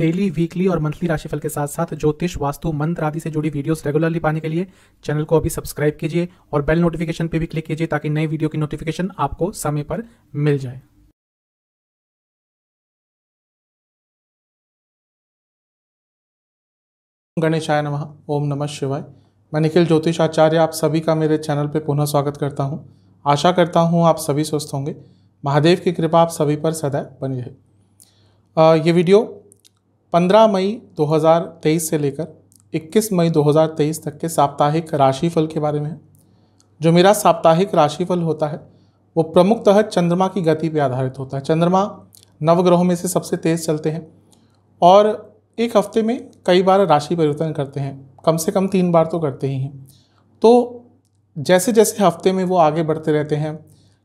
Daily, weekly और monthly राशिफल के साथ साथ ज्योतिष, वास्तु, मंत्र आदि से जुड़ी वीडियोस रेगुलरली पाने के लिए चैनल को अभी सब्सक्राइब कीजिए और बेल नोटिफिकेशन पे भी क्लिक कीजिए ताकि नई वीडियो की नोटिफिकेशन आपको समय पर मिल जाए। गणेशाय नमः। ओम नमः शिवाय। मैं निखिल ज्योतिष आचार्य आप सभी का मेरे चैनल पे पुनः स्वागत करता हूँ। आशा करता हूँ आप सभी स्वस्थ होंगे। महादेव की कृपा आप सभी पर सदैव बनी रहे। ये वीडियो 15 मई 2023 से लेकर 21 मई 2023 तक के साप्ताहिक राशिफल के बारे में है। जो मेरा साप्ताहिक राशिफल होता है वो प्रमुखतः चंद्रमा की गति पर आधारित होता है। चंद्रमा नवग्रहों में से सबसे तेज चलते हैं और एक हफ्ते में कई बार राशि परिवर्तन करते हैं, कम से कम 3 बार तो करते ही हैं। तो जैसे जैसे हफ्ते में वो आगे बढ़ते रहते हैं,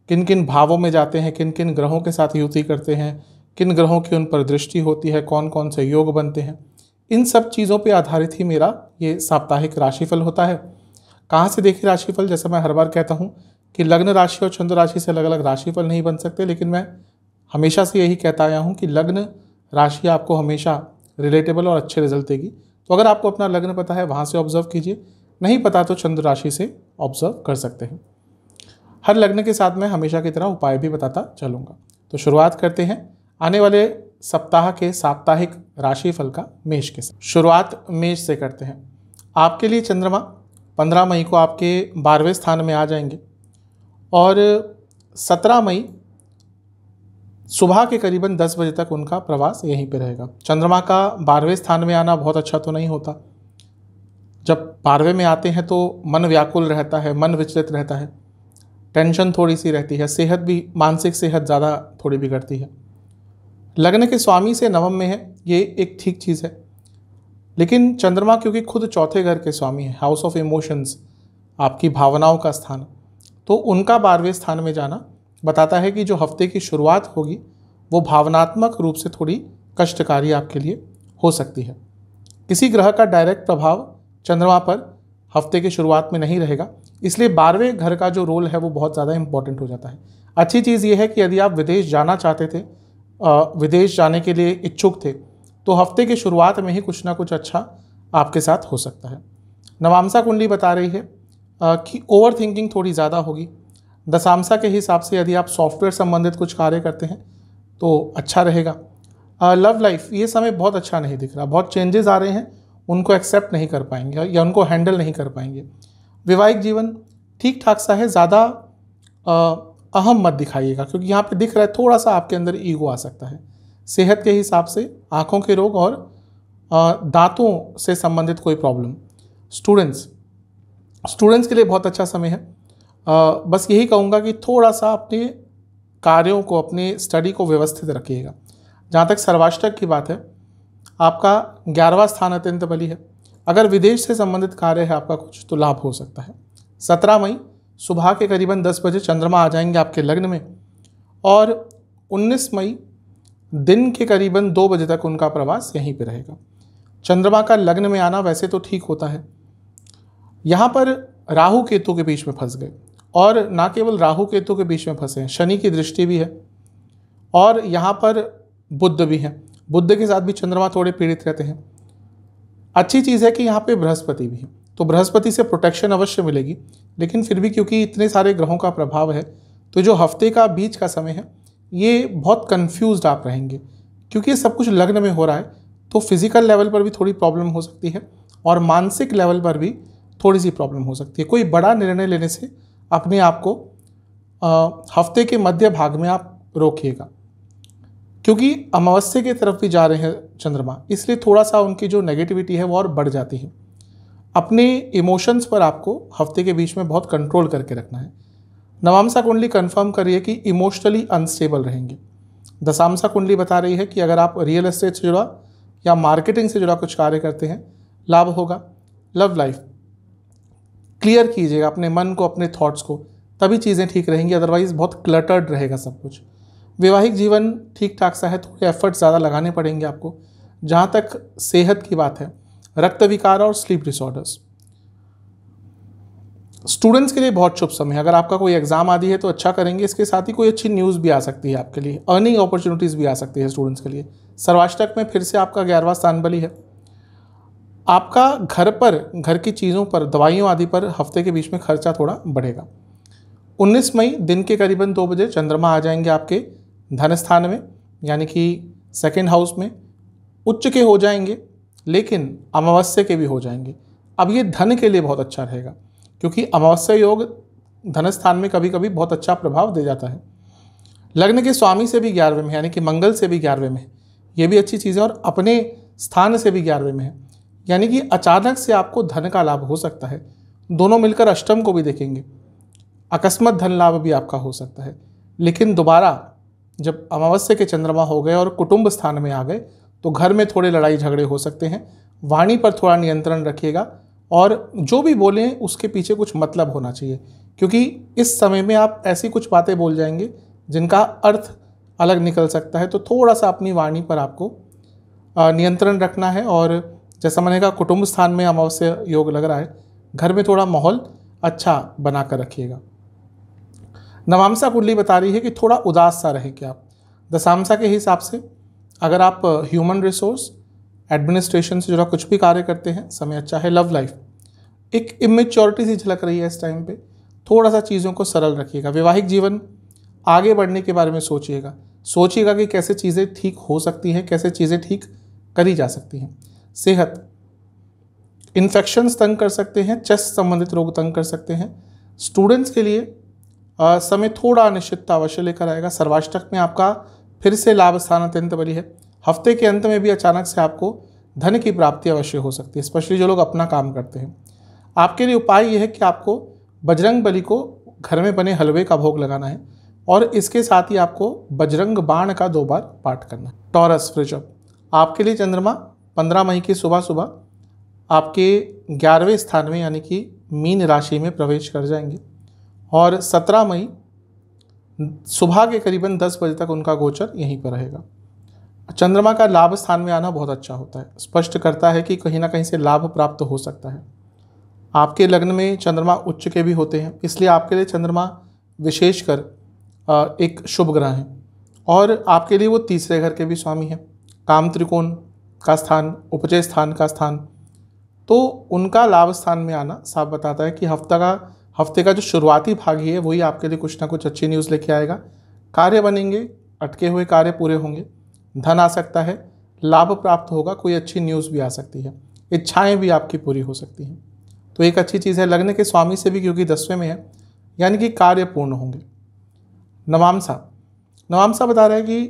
किन किन भावों में जाते हैं, किन किन ग्रहों के साथ युति करते हैं, किन ग्रहों की उन पर दृष्टि होती है, कौन कौन से योग बनते हैं, इन सब चीज़ों पे आधारित ही मेरा ये साप्ताहिक राशिफल होता है। कहाँ से देखिए राशिफल, जैसे मैं हर बार कहता हूँ कि लग्न राशि और चंद्र राशि से अलग अलग राशिफल नहीं बन सकते, लेकिन मैं हमेशा से यही कहता आया हूँ कि लग्न राशि आपको हमेशा रिलेटेबल और अच्छे रिजल्ट देगी। तो अगर आपको अपना लग्न पता है वहाँ से ऑब्जर्व कीजिए, नहीं पता तो चंद्र राशि से ऑब्जर्व कर सकते हैं। हर लग्न के साथ मैं हमेशा की तरह उपाय भी बताता चलूँगा। तो शुरुआत करते हैं आने वाले सप्ताह के साप्ताहिक राशिफल का मेष के साथ। शुरुआत मेष से करते हैं। आपके लिए चंद्रमा 15 मई को आपके 12वें स्थान में आ जाएंगे और 17 मई सुबह के करीबन 10 बजे तक उनका प्रवास यहीं पे रहेगा। चंद्रमा का 12वें स्थान में आना बहुत अच्छा तो नहीं होता। जब 12वें में आते हैं तो मन व्याकुल रहता है, मन विचलित रहता है, टेंशन थोड़ी सी रहती है, सेहत भी, मानसिक सेहत ज़्यादा थोड़ी बिगड़ती है। लग्न के स्वामी से नवम में है, ये एक ठीक चीज़ है। लेकिन चंद्रमा क्योंकि खुद चौथे घर के स्वामी है, हाउस ऑफ इमोशंस, आपकी भावनाओं का स्थान, तो उनका 12वें स्थान में जाना बताता है कि जो हफ्ते की शुरुआत होगी वो भावनात्मक रूप से थोड़ी कष्टकारी आपके लिए हो सकती है। किसी ग्रह का डायरेक्ट प्रभाव चंद्रमा पर हफ्ते की शुरुआत में नहीं रहेगा, इसलिए 12वें घर का जो रोल है वो बहुत ज़्यादा इंपॉर्टेंट हो जाता है। अच्छी चीज़ ये है कि यदि आप विदेश जाना चाहते थे, विदेश जाने के लिए इच्छुक थे, तो हफ्ते की शुरुआत में ही कुछ ना कुछ अच्छा आपके साथ हो सकता है। नवांसा कुंडली बता रही है कि ओवर थिंकिंग थोड़ी ज़्यादा होगी। दशांशा के हिसाब से यदि आप सॉफ्टवेयर संबंधित कुछ कार्य करते हैं तो अच्छा रहेगा। लव लाइफ, ये समय बहुत अच्छा नहीं दिख रहा, बहुत चेंजेस आ रहे हैं, उनको एक्सेप्ट नहीं कर पाएंगे या उनको हैंडल नहीं कर पाएंगे। वैवाहिक जीवन ठीक ठाक सा है, ज़्यादा अहम मत दिखाइएगा क्योंकि यहाँ पे दिख रहा है थोड़ा सा आपके अंदर ईगो आ सकता है। सेहत के हिसाब से आँखों के रोग और दांतों से संबंधित कोई प्रॉब्लम। स्टूडेंट्स के लिए बहुत अच्छा समय है। बस यही कहूँगा कि थोड़ा सा अपने कार्यों को, अपने स्टडी को व्यवस्थित रखिएगा। जहाँ तक सर्वाष्टक की बात है, आपका 11वां स्थान अत्यंत बली है। अगर विदेश से संबंधित कार्य है आपका कुछ, तो लाभ हो सकता है। 17 मई सुबह के करीबन 10 बजे चंद्रमा आ जाएंगे आपके लग्न में और 19 मई दिन के करीबन 2 बजे तक उनका प्रवास यहीं पे रहेगा। चंद्रमा का लग्न में आना वैसे तो ठीक होता है, यहाँ पर राहु केतु के बीच में फंस गए और ना केवल राहु केतु के बीच में फंसे हैं, शनि की दृष्टि भी है और यहाँ पर बुध भी है। बुध के साथ भी चंद्रमा थोड़े पीड़ित रहते हैं। अच्छी चीज़ है कि यहाँ पे बृहस्पति भी है, तो बृहस्पति से प्रोटेक्शन अवश्य मिलेगी, लेकिन फिर भी क्योंकि इतने सारे ग्रहों का प्रभाव है तो जो हफ्ते का बीच का समय है ये बहुत कन्फ्यूज्ड आप रहेंगे क्योंकि ये सब कुछ लग्न में हो रहा है। तो फिजिकल लेवल पर भी थोड़ी प्रॉब्लम हो सकती है और मानसिक लेवल पर भी थोड़ी सी प्रॉब्लम हो सकती है। कोई बड़ा निर्णय लेने से अपने आप को हफ्ते के मध्य भाग में आप रोकिएगा क्योंकि अमावस्या की तरफ भी जा रहे हैं चंद्रमा, इसलिए थोड़ा सा उनकी जो नेगेटिविटी है वो और बढ़ जाती है। अपने इमोशंस पर आपको हफ्ते के बीच में बहुत कंट्रोल करके रखना है। नवांसा कुंडली कंफर्म करिए कि इमोशनली अनस्टेबल रहेंगे। दशांशा कुंडली बता रही है कि अगर आप रियल एस्टेट से जुड़ा या मार्केटिंग से जुड़ा कुछ कार्य करते हैं लाभ होगा। लव लाइफ क्लियर कीजिएगा अपने मन को, अपने थॉट्स को, तभी चीज़ें ठीक रहेंगी, अदरवाइज बहुत क्लटर्ड रहेगा सब कुछ। वैवाहिक जीवन ठीक ठाक सा है, थोड़े एफर्ट्स ज़्यादा लगाने पड़ेंगे आपको। जहाँ तक सेहत की बात है, रक्त विकार और स्लीप डिसऑर्डर्स, स्टूडेंट्स के लिए बहुत शुभ समय है। अगर आपका कोई एग्जाम आदि है तो अच्छा करेंगे, इसके साथ ही कोई अच्छी न्यूज़ भी आ सकती है आपके लिए, अर्निंग अपॉर्चुनिटीज़ भी आ सकती है स्टूडेंट्स के लिए। सर्वाष्टक में फिर से आपका 11वां स्थान बली है। आपका घर पर, घर की चीज़ों पर, दवाइयों आदि पर हफ्ते के बीच में खर्चा थोड़ा बढ़ेगा। 19 मई दिन के करीबन 2 बजे चंद्रमा आ जाएंगे आपके धन स्थान में, यानी कि सेकेंड हाउस में। उच्च के हो जाएंगे लेकिन अमावस्या के भी हो जाएंगे। अब ये धन के लिए बहुत अच्छा रहेगा, क्योंकि अमावस्या योग धन स्थान में कभी कभी बहुत अच्छा प्रभाव दे जाता है। लग्न के स्वामी से भी 11वें में, यानी कि मंगल से भी 11वें में, ये भी अच्छी चीज़ है। और अपने स्थान से भी 11वें में है, यानी कि अचानक से आपको धन का लाभ हो सकता है। दोनों मिलकर अष्टम को भी देखेंगे, अकस्मात धन लाभ भी आपका हो सकता है। लेकिन दोबारा जब अमावस्या के चंद्रमा हो गए और कुटुंब स्थान में आ गए तो घर में थोड़े लड़ाई झगड़े हो सकते हैं। वाणी पर थोड़ा नियंत्रण रखिएगा, और जो भी बोलें उसके पीछे कुछ मतलब होना चाहिए, क्योंकि इस समय में आप ऐसी कुछ बातें बोल जाएंगे जिनका अर्थ अलग निकल सकता है। तो थोड़ा सा अपनी वाणी पर आपको नियंत्रण रखना है। और जैसा मैंने कहा, कुटुंब स्थान में अमावस्या योग लग रहा है, घर में थोड़ा माहौल अच्छा बना कर रखिएगा। नवामसा कुंडली बता रही है कि थोड़ा उदास सा रहे क्या आप। दशामसा के हिसाब से अगर आप ह्यूमन रिसोर्स, एडमिनिस्ट्रेशन से जुड़ा कुछ भी कार्य करते हैं, समय अच्छा है। लव लाइफ, एक इमेच्योरिटी सी झलक रही है इस टाइम पे, थोड़ा सा चीज़ों को सरल रखिएगा। वैवाहिक जीवन, आगे बढ़ने के बारे में सोचिएगा कि कैसे चीज़ें ठीक हो सकती हैं, कैसे चीज़ें ठीक करी जा सकती हैं। सेहत, इन्फेक्शंस तंग कर सकते हैं, चेस्ट संबंधित रोग तंग कर सकते हैं। स्टूडेंट्स के लिए समय थोड़ा अनिश्चितता अवश्य लेकर आएगा। सर्वाष्टक में आपका फिर से लाभ स्थान अत्यंत बली है। हफ्ते के अंत में भी अचानक से आपको धन की प्राप्ति अवश्य हो सकती है, स्पेशली जो लोग अपना काम करते हैं। आपके लिए उपाय यह है कि आपको बजरंग बली को घर में बने हलवे का भोग लगाना है, और इसके साथ ही आपको बजरंग बाण का 2 बार पाठ करना है। टॉरस वृषभ, आपके लिए चंद्रमा 15 मई की सुबह सुबह आपके 11वें स्थान में, यानी कि मीन राशि में प्रवेश कर जाएंगे, और 17 मई सुबह के करीबन 10 बजे तक उनका गोचर यहीं पर रहेगा। चंद्रमा का लाभ स्थान में आना बहुत अच्छा होता है, स्पष्ट करता है कि कहीं ना कहीं से लाभ प्राप्त हो सकता है। आपके लग्न में चंद्रमा उच्च के भी होते हैं, इसलिए आपके लिए चंद्रमा विशेषकर एक शुभ ग्रह है, और आपके लिए वो तीसरे घर के भी स्वामी हैं। काम त्रिकोण का स्थान, उपजय स्थान का स्थान, तो उनका लाभ स्थान में आना साफ बताता है कि हफ्ते का जो शुरुआती भाग ही है वही आपके लिए कुछ ना कुछ अच्छी न्यूज़ लेके आएगा। कार्य बनेंगे, अटके हुए कार्य पूरे होंगे, धन आ सकता है, लाभ प्राप्त होगा, कोई अच्छी न्यूज़ भी आ सकती है, इच्छाएं भी आपकी पूरी हो सकती हैं। तो एक अच्छी चीज़ है। लग्न के स्वामी से भी क्योंकि 10वें में है, यानी कि कार्य पूर्ण होंगे। नवामसा बता रहा है कि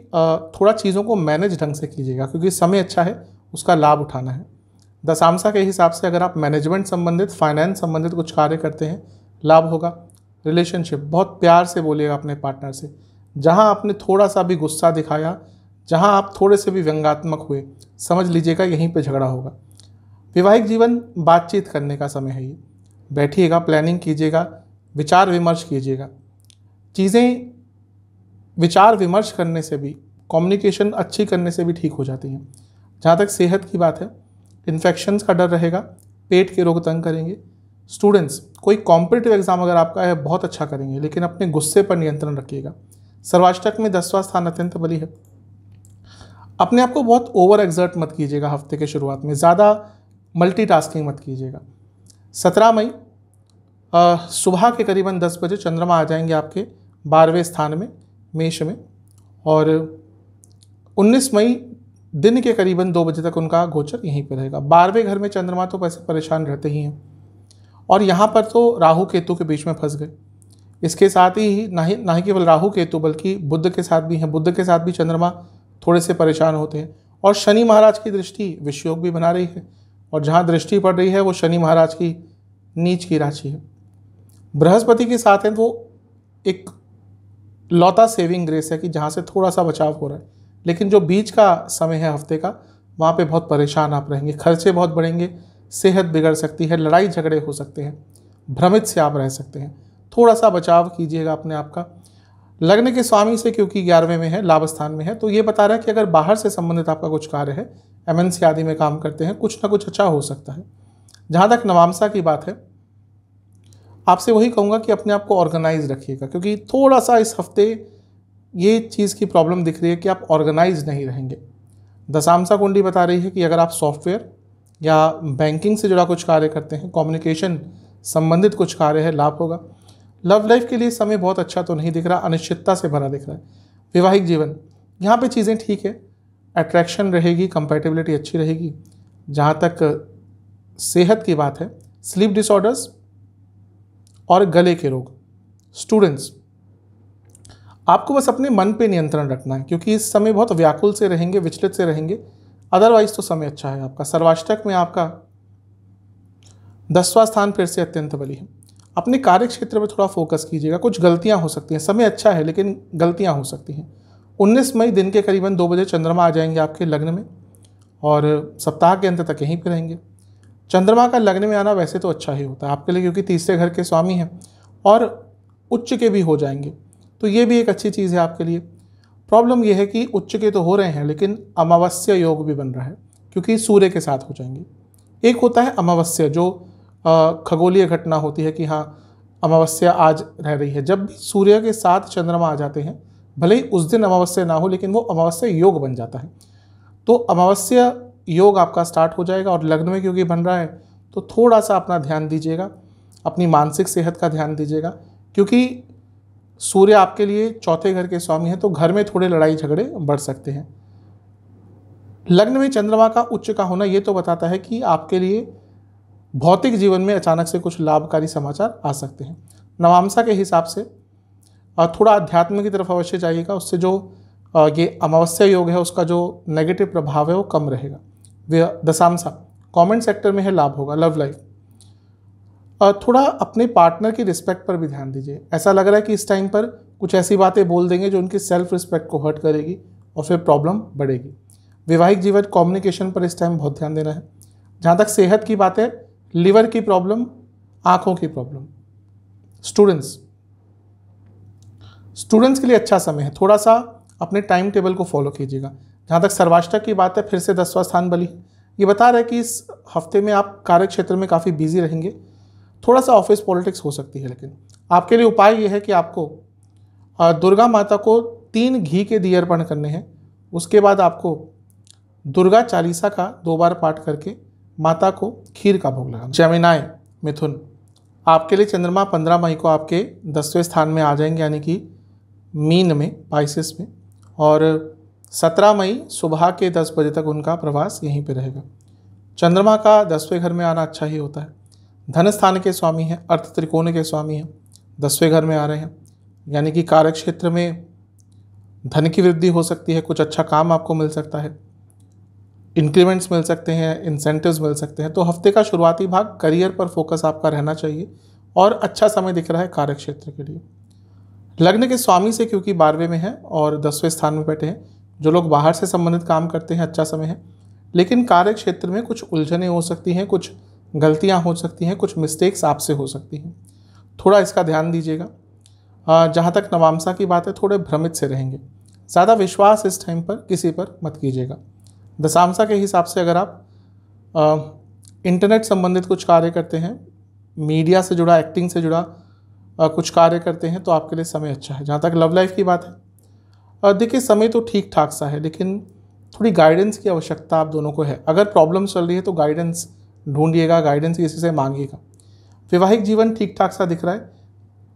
थोड़ा चीज़ों को मैनेज ढंग से कीजिएगा, क्योंकि समय अच्छा है, उसका लाभ उठाना है। दशामसा के हिसाब से अगर आप मैनेजमेंट संबंधित, फाइनेंस संबंधित कुछ कार्य करते हैं, लाभ होगा। रिलेशनशिप, बहुत प्यार से बोलिएगा अपने पार्टनर से। जहां आपने थोड़ा सा भी गुस्सा दिखाया, जहां आप थोड़े से भी व्यंग्यात्मक हुए, समझ लीजिएगा यहीं पे झगड़ा होगा। वैवाहिक जीवन, बातचीत करने का समय है ये। बैठिएगा, प्लानिंग कीजिएगा, विचार विमर्श कीजिएगा। चीज़ें विचार विमर्श करने से भी, कम्युनिकेशन अच्छी करने से भी ठीक हो जाती हैं। जहाँ तक सेहत की बात है, इन्फेक्शंस का डर रहेगा, पेट के रोग तंग करेंगे। स्टूडेंट्स, कोई कॉम्पिटिटिव एग्जाम अगर आपका है, बहुत अच्छा करेंगे, लेकिन अपने गुस्से पर नियंत्रण रखिएगा। सर्वाष्टक में 10वां स्थान अत्यंत बली है। अपने आप को बहुत ओवर एक्सर्ट मत कीजिएगा हफ्ते के शुरुआत में, ज़्यादा मल्टीटास्किंग मत कीजिएगा। 17 मई सुबह के करीबन 10 बजे चंद्रमा आ जाएंगे आपके 12वें स्थान में, मेष में, और 19 मई दिन के करीबन 2 बजे तक उनका गोचर यहीं पर रहेगा। 12वें घर में चंद्रमा तो वैसे परेशान रहते ही हैं, और यहाँ पर तो राहु केतु के बीच में फंस गए। इसके साथ ही ना ही केवल राहु केतु, बल्कि बुध के साथ भी हैं। बुध के साथ भी चंद्रमा थोड़े से परेशान होते हैं, और शनि महाराज की दृष्टि विषयोग भी बना रही है, और जहाँ दृष्टि पड़ रही है वो शनि महाराज की नीच की राशि है। बृहस्पति के साथ है, वो एक लौता सेविंग ग्रेस है कि जहाँ से थोड़ा सा बचाव हो रहा है, लेकिन जो बीच का समय है हफ्ते का, वहाँ पे बहुत परेशान आप रहेंगे, खर्चे बहुत बढ़ेंगे, सेहत बिगड़ सकती है, लड़ाई झगड़े हो सकते हैं, भ्रमित से आप रह सकते हैं। थोड़ा सा बचाव कीजिएगा अपने आप का। लग्न के स्वामी से क्योंकि 11वें में है, लाभ स्थान में है, तो ये बता रहा है कि अगर बाहर से संबंधित आपका कुछ कार्य है, MNC आदि में काम करते हैं, कुछ ना कुछ अच्छा हो सकता है। जहाँ तक नवामसा की बात है, आपसे वही कहूँगा कि अपने आप को ऑर्गेनाइज रखिएगा, क्योंकि थोड़ा सा इस हफ्ते ये चीज़ की प्रॉब्लम दिख रही है कि आप ऑर्गेनाइज नहीं रहेंगे। दशांशा कुंडली बता रही है कि अगर आप सॉफ्टवेयर या बैंकिंग से जुड़ा कुछ कार्य करते हैं, कम्युनिकेशन संबंधित कुछ कार्य है, लाभ होगा। लव लाइफ के लिए समय बहुत अच्छा तो नहीं दिख रहा, अनिश्चितता से भरा दिख रहा है। वैवाहिक जीवन, यहाँ पे चीज़ें ठीक है, अट्रैक्शन रहेगी, कंपैटिबिलिटी अच्छी रहेगी। जहाँ तक सेहत की बात है, स्लीप डिसऑर्डर्स और गले के रोग। स्टूडेंट्स, आपको बस अपने मन पे नियंत्रण रखना है, क्योंकि इस समय बहुत व्याकुल से रहेंगे, विचलित से रहेंगे। अदरवाइज तो समय अच्छा है आपका। सर्वाष्टक में आपका 10वां स्थान फिर से अत्यंत बली है। अपने कार्य क्षेत्र में थोड़ा फोकस कीजिएगा, कुछ गलतियां हो सकती हैं। समय अच्छा है लेकिन गलतियां हो सकती हैं। 19 मई दिन के करीबन 2 बजे चंद्रमा आ जाएंगे आपके लग्न में और सप्ताह के अंत तक यहीं पे रहेंगे। चंद्रमा का लग्न में आना वैसे तो अच्छा ही होता है आपके लिए, क्योंकि तीसरे घर के स्वामी हैं और उच्च के भी हो जाएंगे, तो ये भी एक अच्छी चीज़ है आपके लिए। प्रॉब्लम यह है कि उच्च के तो हो रहे हैं लेकिन अमावस्या योग भी बन रहा है, क्योंकि सूर्य के साथ हो जाएंगे। एक होता है अमावस्या, जो खगोलीय घटना होती है कि हाँ अमावस्या आज रह रही है। जब भी सूर्य के साथ चंद्रमा आ जाते हैं, भले ही उस दिन अमावस्या ना हो, लेकिन वो अमावस्या योग बन जाता है। तो अमावस्या योग आपका स्टार्ट हो जाएगा और लग्न में क्योंकि बन रहा है तो थोड़ा सा अपना ध्यान दीजिएगा, अपनी मानसिक सेहत का ध्यान दीजिएगा, क्योंकि सूर्य आपके लिए चौथे घर के स्वामी हैं, तो घर में थोड़े लड़ाई झगड़े बढ़ सकते हैं। लग्न में चंद्रमा का उच्च का होना ये तो बताता है कि आपके लिए भौतिक जीवन में अचानक से कुछ लाभकारी समाचार आ सकते हैं। नवांशा के हिसाब से थोड़ा अध्यात्म की तरफ अवश्य जाइएगा, उससे जो ये अमावस्या योग है उसका जो नेगेटिव प्रभाव है वो कम रहेगा। वे दशांशा कमेंट सेक्टर में है, लाभ होगा। लव लाइफ, थोड़ा अपने पार्टनर की रिस्पेक्ट पर भी ध्यान दीजिए। ऐसा लग रहा है कि इस टाइम पर कुछ ऐसी बातें बोल देंगे जो उनकी सेल्फ रिस्पेक्ट को हर्ट करेगी और फिर प्रॉब्लम बढ़ेगी। वैवाहिक जीवन, कम्युनिकेशन पर इस टाइम बहुत ध्यान देना है। जहाँ तक सेहत की बात है, लिवर की प्रॉब्लम, आँखों की प्रॉब्लम। स्टूडेंट्स के लिए अच्छा समय है, थोड़ा सा अपने टाइम टेबल को फॉलो कीजिएगा। जहाँ तक सर्वाष्टक की बात है, फिर से 10वां स्थान बली, ये बता रहा है कि इस हफ्ते में आप कार्य क्षेत्र में काफ़ी बिजी रहेंगे। थोड़ा सा ऑफिस पॉलिटिक्स हो सकती है, लेकिन आपके लिए उपाय ये है कि आपको दुर्गा माता को 3 घी के दिए अर्पण करने हैं। उसके बाद आपको दुर्गा चालीसा का 2 बार पाठ करके माता को खीर का भोग लगाना। जमिनाय मिथुन, आपके लिए चंद्रमा 15 मई को आपके 10वें स्थान में आ जाएंगे, यानी कि मीन में, पाइसेस में, और 17 मई सुबह के 10 बजे तक उनका प्रवास यहीं पे रहेगा। चंद्रमा का 10वें घर में आना अच्छा ही होता है। धन स्थान के स्वामी हैं, अर्थ त्रिकोण के स्वामी हैं, 10वें घर में आ रहे हैं, यानी कि कार्य क्षेत्र में धन की वृद्धि हो सकती है, कुछ अच्छा काम आपको मिल सकता है, इंक्रीमेंट्स मिल सकते हैं, इंसेंटिव्स मिल सकते हैं। तो हफ्ते का शुरुआती भाग करियर पर फोकस आपका रहना चाहिए और अच्छा समय दिख रहा है कार्य क्षेत्र के लिए। लग्न के स्वामी से क्योंकि 12वें में है और 10वें स्थान में बैठे हैं, जो लोग बाहर से संबंधित काम करते हैं अच्छा समय है, लेकिन कार्य क्षेत्र में कुछ उलझनें हो सकती हैं, कुछ गलतियां हो सकती हैं, कुछ मिस्टेक्स आपसे हो सकती हैं, थोड़ा इसका ध्यान दीजिएगा। जहाँ तक नवांशा की बात है, थोड़े भ्रमित से रहेंगे, ज़्यादा विश्वास इस टाइम पर किसी पर मत कीजिएगा। दशांशा के हिसाब से अगर आप इंटरनेट संबंधित कुछ कार्य करते हैं, मीडिया से जुड़ा, एक्टिंग से जुड़ा कुछ कार्य करते हैं, तो आपके लिए समय अच्छा है। जहाँ तक लव लाइफ की बात है, देखिए समय तो ठीक ठाक सा है, लेकिन थोड़ी गाइडेंस की आवश्यकता आप दोनों को है। अगर प्रॉब्लम चल रही है तो गाइडेंस ढूंढिएगा, गाइडेंस किसी से मांगिएगा। वैवाहिक जीवन ठीक ठाक सा दिख रहा है।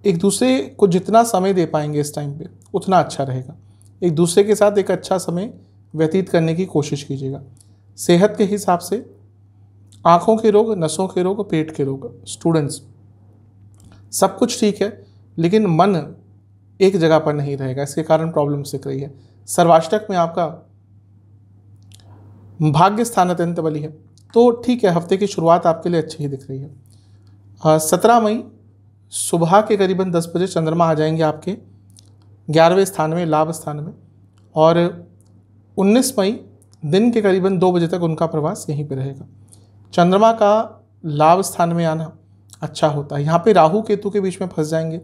एक दूसरे को जितना समय दे पाएंगे इस टाइम पे उतना अच्छा रहेगा। एक दूसरे के साथ एक अच्छा समय व्यतीत करने की कोशिश कीजिएगा। सेहत के हिसाब से आँखों के रोग, नसों के रोग, पेट के रोग। स्टूडेंट्स, सब कुछ ठीक है, लेकिन मन एक जगह पर नहीं रहेगा, इसके कारण प्रॉब्लम दिख रही है। सर्वाष्टक में आपका भाग्य स्थान अत्यंत बली है, तो ठीक है, हफ्ते की शुरुआत आपके लिए अच्छी ही दिख रही है। 17 मई सुबह के करीबन 10 बजे चंद्रमा आ जाएंगे आपके 11वें स्थान में, लाभ स्थान में, और 19 मई दिन के करीबन 2 बजे तक उनका प्रवास यहीं पे रहेगा। चंद्रमा का लाभ स्थान में आना अच्छा होता है। यहाँ पे राहु केतु के बीच में फंस जाएंगे।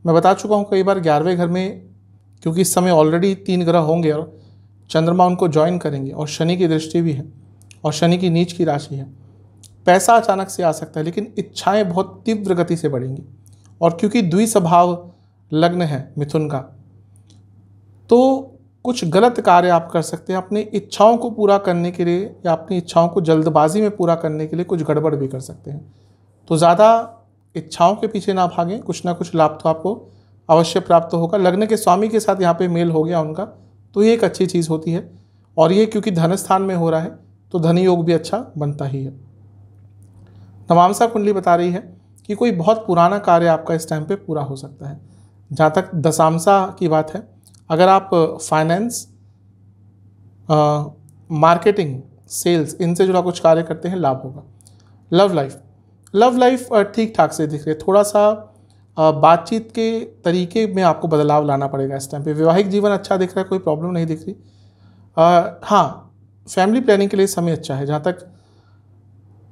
मैं बता चुका हूँ कई बार, 11वें घर में क्योंकि इस समय ऑलरेडी 3 ग्रह होंगे और चंद्रमा उनको ज्वाइन करेंगे, और शनि की दृष्टि भी है, और शनि की नीच की राशि है। पैसा अचानक से आ सकता है, लेकिन इच्छाएं बहुत तीव्र गति से बढ़ेंगी, और क्योंकि द्विस्वभाव लग्न है मिथुन का, तो कुछ गलत कार्य आप कर सकते हैं अपनी इच्छाओं को पूरा करने के लिए, या अपनी इच्छाओं को जल्दबाजी में पूरा करने के लिए कुछ गड़बड़ भी कर सकते हैं। तो ज़्यादा इच्छाओं के पीछे ना भागें, कुछ ना कुछ लाभ तो आपको अवश्य प्राप्त होगा। लग्न के स्वामी के साथ यहाँ पे मेल हो गया उनका, तो ये एक अच्छी चीज़ होती है। और ये क्योंकि धन स्थान में हो रहा है तो धन योग भी अच्छा बनता ही है। नवांसा कुंडली बता रही है कि कोई बहुत पुराना कार्य आपका इस टाइम पे पूरा हो सकता है। जहाँ तक दशांशा की बात है, अगर आप फाइनेंस, मार्केटिंग, सेल्स, इनसे जुड़ा कुछ कार्य करते हैं, लाभ होगा। लव लाइफ ठीक ठाक से दिख रही है। थोड़ा सा बातचीत के तरीके में आपको बदलाव लाना पड़ेगा इस टाइम पे। वैवाहिक जीवन अच्छा दिख रहा है, कोई प्रॉब्लम नहीं दिख रही। हाँ, फैमिली प्लानिंग के लिए समय अच्छा है। जहाँ तक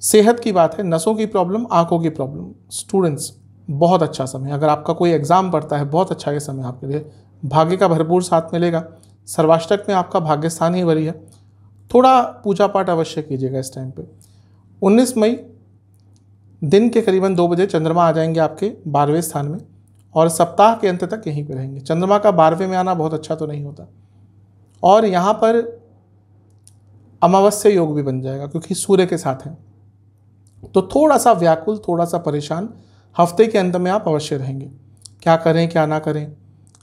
सेहत की बात है, नसों की प्रॉब्लम, आंखों की प्रॉब्लम, स्टूडेंट्स बहुत अच्छा समय। अगर आपका कोई एग्जाम पड़ता है, बहुत अच्छा ये समय आपके लिए। भाग्य का भरपूर साथ मिलेगा। सर्वाष्टक में आपका भाग्य स्थान ही बड़ी है। थोड़ा पूजा पाठ अवश्य कीजिएगा इस टाइम पे। 19 मई दिन के करीबन 2 बजे चंद्रमा आ जाएंगे आपके 12वें स्थान में, और सप्ताह के अंत तक यहीं पे रहेंगे। चंद्रमा का 12वें में आना बहुत अच्छा तो नहीं होता, और यहाँ पर अमावस्या योग भी बन जाएगा क्योंकि सूर्य के साथ है। तो थोड़ा सा व्याकुल, थोड़ा सा परेशान हफ्ते के अंत में आप अवश्य रहेंगे। क्या करें क्या ना करें,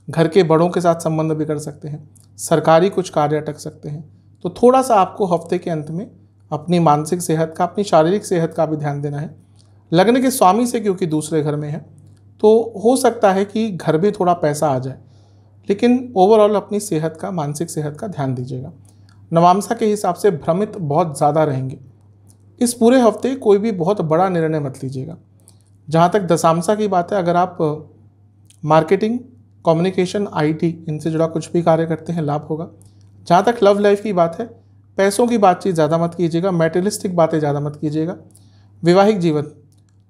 घर के बड़ों के साथ संबंध बिगड़ सकते हैं, सरकारी कुछ कार्य अटक सकते हैं। तो थोड़ा सा आपको हफ्ते के अंत में अपनी मानसिक सेहत का, अपनी शारीरिक सेहत का भी ध्यान देना है। लग्न के स्वामी से क्योंकि दूसरे घर में है, तो हो सकता है कि घर भी थोड़ा पैसा आ जाए, लेकिन ओवरऑल अपनी सेहत का, मानसिक सेहत का ध्यान दीजिएगा। नवांसा के हिसाब से भ्रमित बहुत ज़्यादा रहेंगे इस पूरे हफ्ते। कोई भी बहुत बड़ा निर्णय मत लीजिएगा। जहाँ तक दशांशा की बात है, अगर आप मार्केटिंग, कम्युनिकेशन, IT इनसे जुड़ा कुछ भी कार्य करते हैं, लाभ होगा। जहाँ तक लव लाइफ की बात है, पैसों की बातचीत ज़्यादा मत कीजिएगा, मैटेरियलिस्टिक बातें ज़्यादा मत कीजिएगा। वैवाहिक जीवन,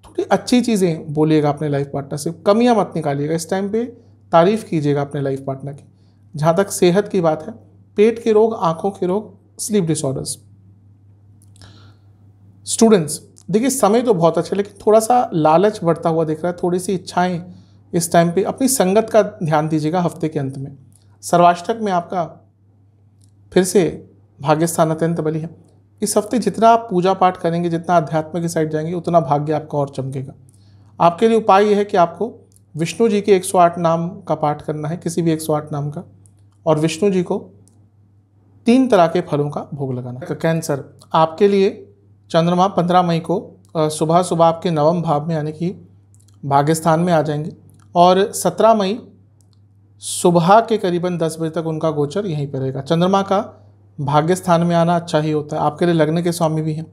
थोड़ी अच्छी चीज़ें बोलिएगा अपने लाइफ पार्टनर से, कमियाँ मत निकालिएगा इस टाइम पे, तारीफ़ कीजिएगा अपने लाइफ पार्टनर की। जहाँ तक सेहत की बात है, पेट के रोग, आँखों के रोग, स्लीप डिसऑर्डर्स। स्टूडेंट्स, देखिए समय तो बहुत अच्छा है, लेकिन थोड़ा सा लालच बढ़ता हुआ दिख रहा है। थोड़ी सी इच्छाएं इस टाइम पे, अपनी संगत का ध्यान दीजिएगा हफ्ते के अंत में। सर्वाष्टक में आपका फिर से भाग्यस्थान अत्यंत बली है। इस हफ्ते जितना आप पूजा पाठ करेंगे, जितना अध्यात्म की साइड जाएंगे, उतना भाग्य आपका और चमकेगा। आपके लिए उपाय यह है कि आपको विष्णु जी के 108 नाम का पाठ करना है, किसी भी 108 नाम का, और विष्णु जी को 3 तरह के फलों का भोग लगाना है। कैंसर, आपके लिए चंद्रमा 15 मई को सुबह सुबह आपके 9वें भाव में, यानी कि भाग्यस्थान में आ जाएंगे, और 17 मई सुबह के करीबन 10 बजे तक उनका गोचर यहीं पर रहेगा। चंद्रमा का भाग्य स्थान में आना अच्छा ही होता है। आपके लिए लग्न के स्वामी भी हैं,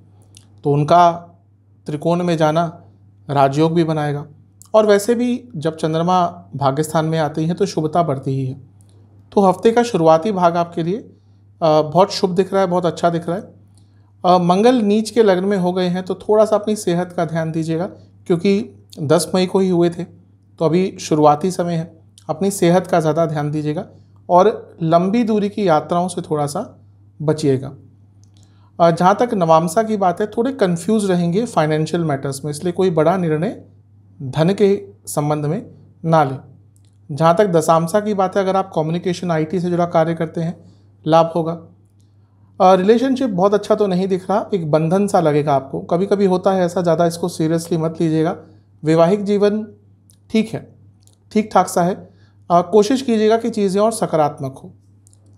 तो उनका त्रिकोण में जाना राजयोग भी बनाएगा। और वैसे भी जब चंद्रमा भाग्य स्थान में आती है तो शुभता बढ़ती ही है। तो हफ्ते का शुरुआती भाग आपके लिए बहुत शुभ दिख रहा है, बहुत अच्छा दिख रहा है। मंगल नीच के लग्न में हो गए हैं, तो थोड़ा सा अपनी सेहत का ध्यान दीजिएगा, क्योंकि 10 मई को ही हुए थे, तो अभी शुरुआती समय है। अपनी सेहत का ज़्यादा ध्यान दीजिएगा, और लंबी दूरी की यात्राओं से थोड़ा सा बचिएगा। जहाँ तक नवांसा की बात है, थोड़े कंफ्यूज रहेंगे फाइनेंशियल मैटर्स में, इसलिए कोई बड़ा निर्णय धन के संबंध में ना लें। जहाँ तक दशांशा की बात है, अगर आप कम्युनिकेशन, IT से जुड़ा कार्य करते हैं, लाभ होगा। रिलेशनशिप बहुत अच्छा तो नहीं दिख रहा, एक बंधन सा लगेगा आपको, कभी कभी होता है ऐसा, ज़्यादा इसको सीरियसली मत लीजिएगा। वैवाहिक जीवन ठीक है, ठीक ठाक सा है। कोशिश कीजिएगा कि चीज़ें और सकारात्मक हो।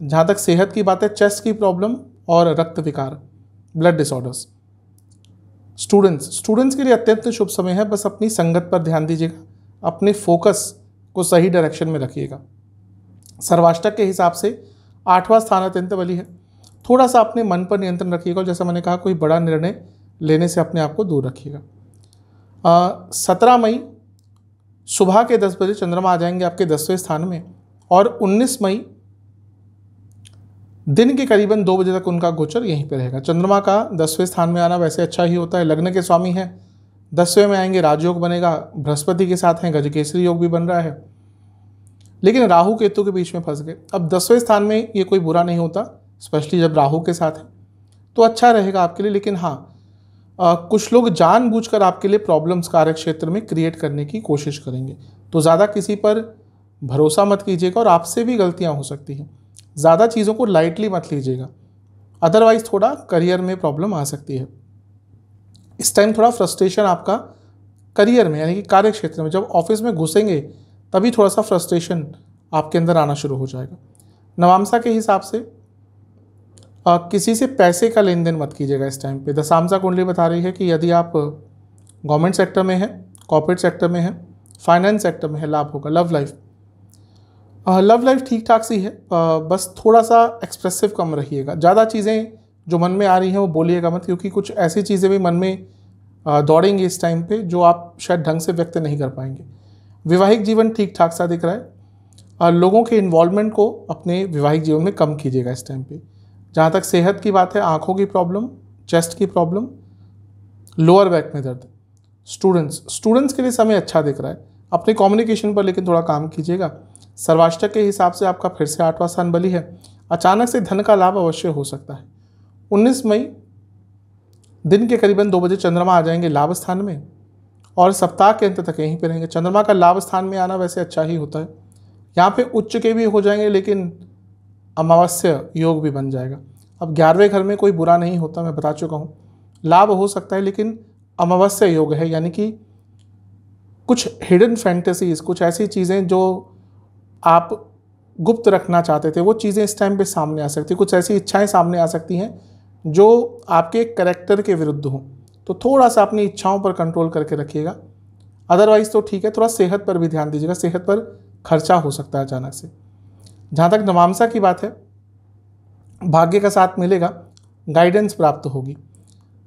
जहाँ तक सेहत की बात है, चेस्ट की प्रॉब्लम और रक्त विकार, ब्लड डिसऑर्डर्स। स्टूडेंट्स के लिए अत्यंत शुभ समय है, बस अपनी संगत पर ध्यान दीजिएगा, अपने फोकस को सही डायरेक्शन में रखिएगा। सर्वाष्टक के हिसाब से 8वां स्थान अत्यंत बली है। थोड़ा सा अपने मन पर नियंत्रण रखिएगा, और जैसा मैंने कहा, कोई बड़ा निर्णय लेने से अपने आप को दूर रखिएगा। 17 मई सुबह के 10 बजे चंद्रमा आ जाएंगे आपके 10वें स्थान में, और 19 मई दिन के करीबन 2 बजे तक उनका गोचर यहीं पर रहेगा। चंद्रमा का 10वें स्थान में आना वैसे अच्छा ही होता है, लग्न के स्वामी हैं, 10वें में आएंगे, राजयोग बनेगा, बृहस्पति के साथ हैं, गजकेसरी योग भी बन रहा है, लेकिन राहु केतु के बीच में फंस गए। अब 10वें स्थान में ये कोई बुरा नहीं होता, स्पेशली जब राहु के साथ है, तो अच्छा रहेगा आपके लिए। लेकिन हाँ, कुछ लोग जानबूझकर आपके लिए प्रॉब्लम्स कार्य क्षेत्र में क्रिएट करने की कोशिश करेंगे, तो ज़्यादा किसी पर भरोसा मत कीजिएगा, और आपसे भी गलतियाँ हो सकती हैं। ज़्यादा चीज़ों को लाइटली मत लीजिएगा, अदरवाइज थोड़ा करियर में प्रॉब्लम आ सकती है। इस टाइम थोड़ा फ्रस्ट्रेशन आपका करियर में यानी कि कार्य क्षेत्र में, जब ऑफिस में घुसेंगे तभी थोड़ा सा फ्रस्ट्रेशन आपके अंदर आना शुरू हो जाएगा। नवामसा के हिसाब से किसी से पैसे का लेन देन मत कीजिएगा इस टाइम पे। दशामसा कुंडली बता रही है कि यदि आप गवर्नमेंट सेक्टर में हैं, कॉर्पोरेट सेक्टर में हैं, फाइनेंस सेक्टर में है, लाभ होगा। लव लाइफ ठीक ठाक सी है, बस थोड़ा सा एक्सप्रेसिव कम रहिएगा। ज़्यादा चीज़ें जो मन में आ रही हैं वो बोलिएगा मत, क्योंकि कुछ ऐसी चीज़ें भी मन में दौड़ेंगी इस टाइम पे जो आप शायद ढंग से व्यक्त नहीं कर पाएंगे। वैवाहिक जीवन ठीक ठाक सा दिख रहा है। लोगों के इन्वॉल्वमेंट को अपने वैवाहिक जीवन में कम कीजिएगा इस टाइम पे। जहाँ तक सेहत की बात है, आँखों की प्रॉब्लम, चेस्ट की प्रॉब्लम, लोअर बैक में दर्द। स्टूडेंट्स के लिए समय अच्छा दिख रहा है। अपने कम्युनिकेशन पर लेकिन थोड़ा काम कीजिएगा। सर्वाष्टक के हिसाब से आपका फिर से 8वां स्थान बली है। अचानक से धन का लाभ अवश्य हो सकता है। 19 मई दिन के करीबन 2 बजे चंद्रमा आ जाएंगे लाभ स्थान में और सप्ताह के अंत तक यहीं पे रहेंगे। चंद्रमा का लाभ स्थान में आना वैसे अच्छा ही होता है। यहाँ पे उच्च के भी हो जाएंगे लेकिन अमावस्या योग भी बन जाएगा। अब 11वें घर में कोई बुरा नहीं होता, मैं बता चुका हूँ। लाभ हो सकता है लेकिन अमावस्या योग है, यानी कि कुछ हिडन फैंटेसीज, कुछ ऐसी चीज़ें जो आप गुप्त रखना चाहते थे वो चीज़ें इस टाइम पे सामने आ सकती, कुछ ऐसी इच्छाएं सामने आ सकती हैं जो आपके कैरेक्टर के विरुद्ध हों। तो थोड़ा सा अपनी इच्छाओं पर कंट्रोल करके रखिएगा, अदरवाइज तो ठीक है। थोड़ा सेहत पर भी ध्यान दीजिएगा, सेहत पर खर्चा हो सकता है अचानक से। जहाँ तक नवामसा की बात है, भाग्य का साथ मिलेगा, गाइडेंस प्राप्त होगी।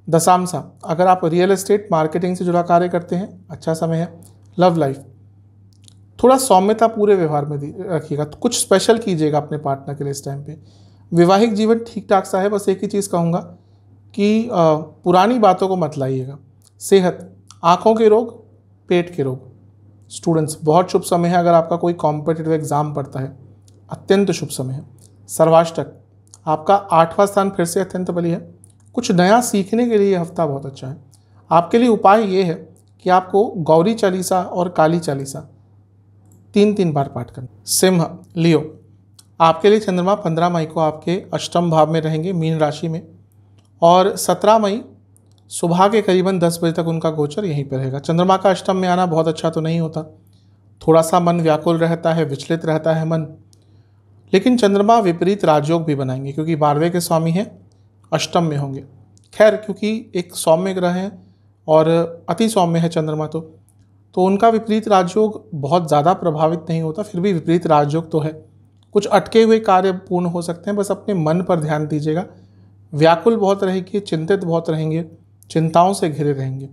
दशामसा, अगर आप रियल एस्टेट मार्केटिंग से जुड़ा कार्य करते हैं, अच्छा समय है। लव लाइफ, थोड़ा सौम्यता पूरे व्यवहार में रखिएगा, तो कुछ स्पेशल कीजिएगा अपने पार्टनर के लिए इस टाइम पे। वैवाहिक जीवन ठीक ठाक सा है, बस एक ही चीज़ कहूँगा कि पुरानी बातों को मत लाइएगा। सेहत, आँखों के रोग, पेट के रोग। स्टूडेंट्स, बहुत शुभ समय है। अगर आपका कोई कॉम्पिटिटिव एग्जाम पढ़ता है, अत्यंत शुभ समय है। सर्वाष्टक, आपका 8वां स्थान फिर से अत्यंत बली है। कुछ नया सीखने के लिए हफ्ता बहुत अच्छा है। आपके लिए उपाय ये है कि आपको गौरी चालीसा और काली चालीसा 3-3 बार पाठ करना। सिंह, लियो, आपके लिए चंद्रमा 15 मई को आपके अष्टम भाव में रहेंगे, मीन राशि में, और 17 मई सुबह के करीबन 10 बजे तक उनका गोचर यहीं पर रहेगा। चंद्रमा का अष्टम में आना बहुत अच्छा तो नहीं होता, थोड़ा सा मन व्याकुल रहता है, विचलित रहता है मन। लेकिन चंद्रमा विपरीत राजयोग भी बनाएंगे, क्योंकि 12वें के स्वामी हैं, अष्टम में होंगे। खैर, क्योंकि एक सौम्य ग्रह है और अति सौम्य है चंद्रमा, तो उनका विपरीत राजयोग बहुत ज़्यादा प्रभावित नहीं होता, फिर भी विपरीत राजयोग तो है। कुछ अटके हुए कार्य पूर्ण हो सकते हैं, बस अपने मन पर ध्यान दीजिएगा। व्याकुल बहुत रहेगी, चिंतित बहुत रहेंगे, चिंताओं से घिरे रहेंगे।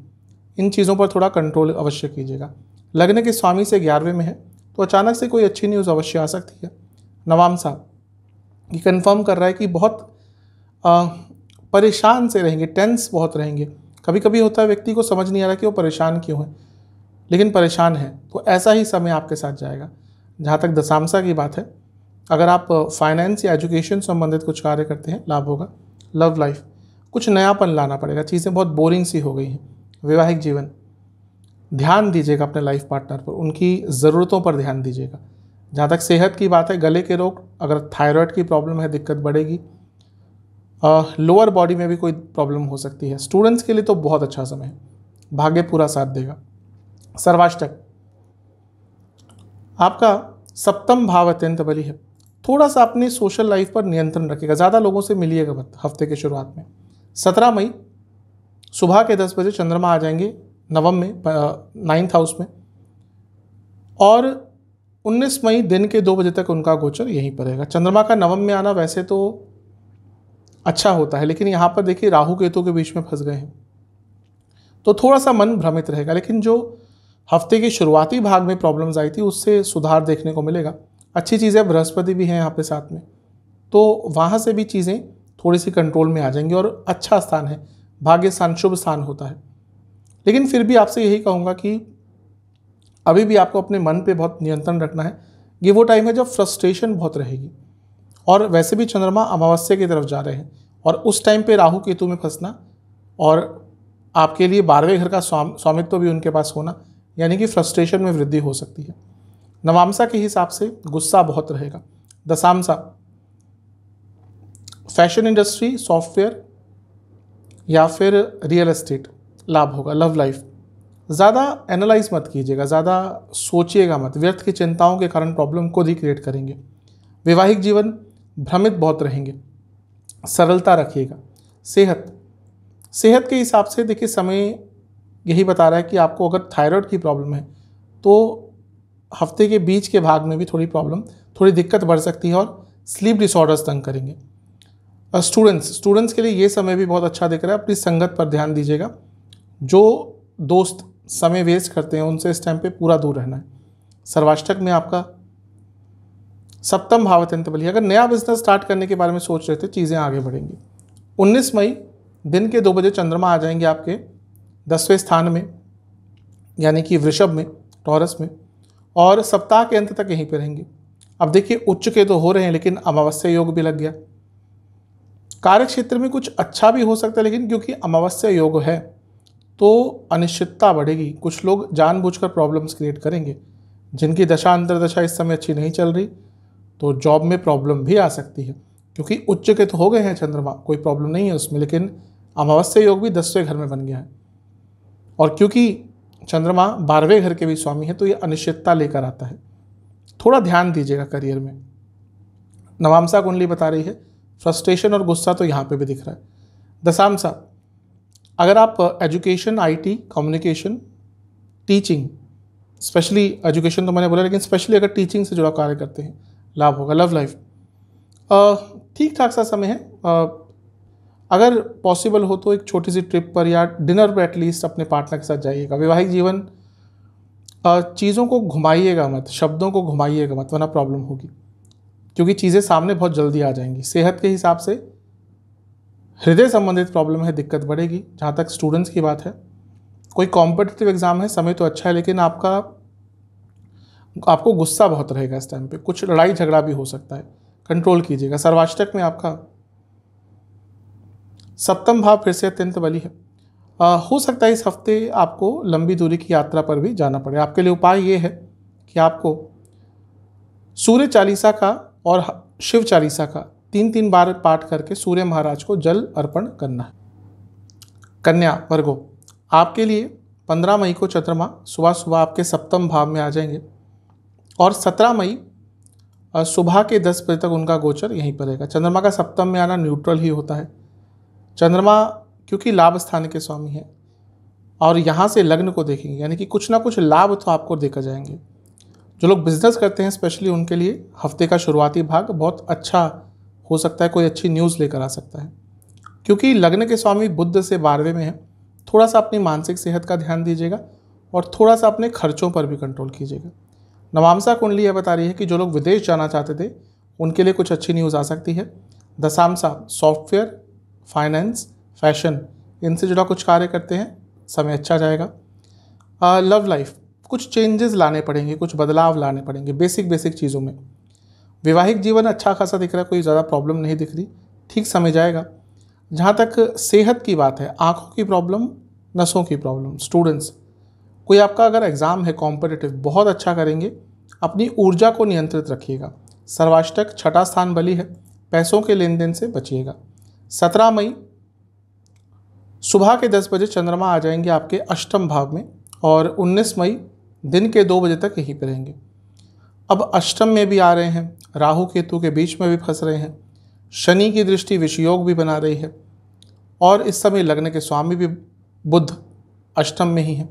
इन चीज़ों पर थोड़ा कंट्रोल अवश्य कीजिएगा। लग्न के स्वामी से 11वें में है, तो अचानक से कोई अच्छी न्यूज़ अवश्य आ सकती है। नवामसा, ये कन्फर्म कर रहा है कि बहुत परेशान से रहेंगे, टेंस बहुत रहेंगे। कभी कभी होता है व्यक्ति को समझ नहीं आ रहा कि वो परेशान क्यों है, लेकिन परेशान है, तो ऐसा ही समय आपके साथ जाएगा। जहाँ तक दशामसा की बात है, अगर आप फाइनेंस या एजुकेशन संबंधित कुछ कार्य करते हैं, लाभ होगा। लव लाइफ, कुछ नयापन लाना पड़ेगा, चीज़ें बहुत बोरिंग सी हो गई हैं। वैवाहिक जीवन, ध्यान दीजिएगा अपने लाइफ पार्टनर पर, उनकी ज़रूरतों पर ध्यान दीजिएगा। जहाँ तक सेहत की बात है, गले के रोग, अगर थायराइड की प्रॉब्लम है दिक्कत बढ़ेगी। लोअर बॉडी में भी कोई प्रॉब्लम हो सकती है। स्टूडेंट्स के लिए तो बहुत अच्छा समय है, भाग्य पूरा साथ देगा। सर्वाष्टक, आपका 7वां भाव अत्यंत बली है। थोड़ा सा अपने सोशल लाइफ पर नियंत्रण रखिएगा, ज़्यादा लोगों से मिलिएगा मत हफ्ते के शुरुआत में। 17 मई सुबह के 10 बजे चंद्रमा आ जाएंगे नवम में, 9th हाउस में, और 19 मई दिन के 2 बजे तक उनका गोचर यहीं पर रहेगा। चंद्रमा का नवम में आना वैसे तो अच्छा होता है, लेकिन यहाँ पर देखिए राहु केतु के बीच में फंस गए हैं, तो थोड़ा सा मन भ्रमित रहेगा। लेकिन जो हफ्ते के शुरुआती भाग में प्रॉब्लम्स आई थी उससे सुधार देखने को मिलेगा। अच्छी चीज़ है, बृहस्पति भी हैं यहाँ पे साथ में, तो वहाँ से भी चीज़ें थोड़ी सी कंट्रोल में आ जाएंगी। और अच्छा स्थान है, भाग्य स्थान, शुभ स्थान होता है। लेकिन फिर भी आपसे यही कहूँगा कि अभी भी आपको अपने मन पे बहुत नियंत्रण रखना है। ये वो टाइम है जब फ्रस्ट्रेशन बहुत रहेगी, और वैसे भी चंद्रमा अमावस्या की तरफ जा रहे हैं, और उस टाइम पे राहु केतु में फंसना और आपके लिए 12वें घर का स्वामित्व भी उनके पास होना, यानी कि फ्रस्ट्रेशन में वृद्धि हो सकती है। नवामसा के हिसाब से गुस्सा बहुत रहेगा। दशामसा, फैशन इंडस्ट्री, सॉफ्टवेयर या फिर रियल एस्टेट लाभ होगा। लव लाइफ, ज़्यादा एनालाइज मत कीजिएगा, ज़्यादा सोचिएगा मत, व्यर्थ की चिंताओं के कारण प्रॉब्लम खुद ही क्रिएट करेंगे। वैवाहिक जीवन भ्रमित बहुत रहेंगे, सरलता रखिएगा। सेहत के हिसाब से देखिए समय यही बता रहा है कि आपको अगर थायराइड की प्रॉब्लम है तो हफ्ते के बीच के भाग में भी थोड़ी दिक्कत बढ़ सकती है और स्लीप डिसऑर्डर्स तंग करेंगे। स्टूडेंट्स के लिए ये समय भी बहुत अच्छा दिख रहा है। अपनी संगत पर ध्यान दीजिएगा, जो दोस्त समय वेस्ट करते हैं उनसे इस टाइम पे पूरा दूर रहना है। सर्वाष्टक में आपका सप्तम भाव अत्यंत बलिया। अगर नया बिजनेस स्टार्ट करने के बारे में सोच रहे थे, चीज़ें आगे बढ़ेंगी। 19 मई दिन के 2 बजे चंद्रमा आ जाएंगे आपके 10वें स्थान में, यानी कि वृषभ में, टॉरस में, और सप्ताह के अंत तक यहीं पे रहेंगे। अब देखिए उच्च के तो हो रहे हैं लेकिन अमावस्या योग भी लग गया। कार्य क्षेत्र में कुछ अच्छा भी हो सकता है, लेकिन क्योंकि अमावस्या योग है तो अनिश्चितता बढ़ेगी। कुछ लोग जानबूझकर प्रॉब्लम्स क्रिएट करेंगे। जिनकी दशा अंतरदशा इस समय अच्छी नहीं चल रही तो जॉब में प्रॉब्लम भी आ सकती है, क्योंकि उच्च के तो हो गए हैं चंद्रमा, कोई प्रॉब्लम नहीं है उसमें, लेकिन अमावस्या योग भी 10वें घर में बन गया है। और क्योंकि चंद्रमा 12वें घर के भी स्वामी है तो ये अनिश्चितता लेकर आता है। थोड़ा ध्यान दीजिएगा करियर में। नवामसा कुंडली बता रही है फ्रस्ट्रेशन और गुस्सा तो यहाँ पे भी दिख रहा है। दशामसा, अगर आप education, IT, communication, teaching, specially education तो मैंने बोला, लेकिन स्पेशली अगर टीचिंग से जुड़ा कार्य करते हैं लाभ होगा। लव लाइफ ठीक ठाक सा समय है। अगर पॉसिबल हो तो एक छोटी सी ट्रिप पर या डिनर पर एटलीस्ट अपने पार्टनर के साथ जाइएगा। वैवाहिक जीवन चीज़ों को घुमाइएगा मत, शब्दों को घुमाइएगा मत, वरना प्रॉब्लम होगी, क्योंकि चीज़ें सामने बहुत जल्दी आ जाएंगी। सेहत के हिसाब से हृदय संबंधित प्रॉब्लम है, दिक्कत बढ़ेगी। जहाँ तक स्टूडेंट्स की बात है, कोई कॉम्पिटिटिव एग्जाम है, समय तो अच्छा है, लेकिन आपको गुस्सा बहुत रहेगा इस टाइम पे, कुछ लड़ाई झगड़ा भी हो सकता है, कंट्रोल कीजिएगा। सर्वाष्टक में आपका सप्तम भाव फिर से अत्यंत बली है। हो सकता है इस हफ्ते आपको लंबी दूरी की यात्रा पर भी जाना पड़े। आपके लिए उपाय ये है कि आपको सूर्य चालीसा का और शिव चालीसा का 3-3 बार पाठ करके सूर्य महाराज को जल अर्पण करना है। कन्या वर्गो, आपके लिए 15 मई को चंद्रमा सुबह सुबह आपके सप्तम भाव में आ जाएंगे और 17 मई सुबह के 10 बजे तक उनका गोचर यहीं पर रहेगा। चंद्रमा का सप्तम में आना न्यूट्रल ही होता है। चंद्रमा क्योंकि लाभ स्थान के स्वामी हैं और यहाँ से लग्न को देखेंगे, यानी कि कुछ ना कुछ लाभ तो आपको देकर जाएंगे। जो लोग बिजनेस करते हैं स्पेशली उनके लिए हफ्ते का शुरुआती भाग बहुत अच्छा हो सकता है, कोई अच्छी न्यूज़ लेकर आ सकता है। क्योंकि लग्न के स्वामी बुध से 12वें में है, थोड़ा सा अपनी मानसिक सेहत का ध्यान दीजिएगा और थोड़ा सा अपने खर्चों पर भी कंट्रोल कीजिएगा। नवामसा कुंडली यह बता रही है कि जो लोग विदेश जाना चाहते थे उनके लिए कुछ अच्छी न्यूज़ आ सकती है। दशामसा, सॉफ्टवेयर, फाइनेंस, फैशन, इनसे जुड़ा कुछ कार्य करते हैं, समय अच्छा जाएगा। लव लाइफ, कुछ चेंजेस लाने पड़ेंगे, कुछ बदलाव लाने पड़ेंगे बेसिक चीज़ों में। वैवाहिक जीवन अच्छा खासा दिख रहा है, कोई ज़्यादा प्रॉब्लम नहीं दिख रही, ठीक समय जाएगा। जहाँ तक सेहत की बात है, आँखों की प्रॉब्लम, नसों की प्रॉब्लम, स्टूडेंट्स, कोई आपका अगर एग्ज़ाम है कॉम्पिटिटिव, बहुत अच्छा करेंगे, अपनी ऊर्जा को नियंत्रित रखिएगा। सर्वाष्टक 6ठा स्थान बली है, पैसों के लेन देन से बचिएगा। 17 मई सुबह के 10 बजे चंद्रमा आ जाएंगे आपके अष्टम भाव में और 19 मई दिन के 2 बजे तक यहीं पर रहेंगे। अब अष्टम में भी आ रहे हैं, राहु केतु के बीच में भी फंस रहे हैं, शनि की दृष्टि विषयोग भी बना रही है और इस समय लग्न के स्वामी भी बुध अष्टम में ही है।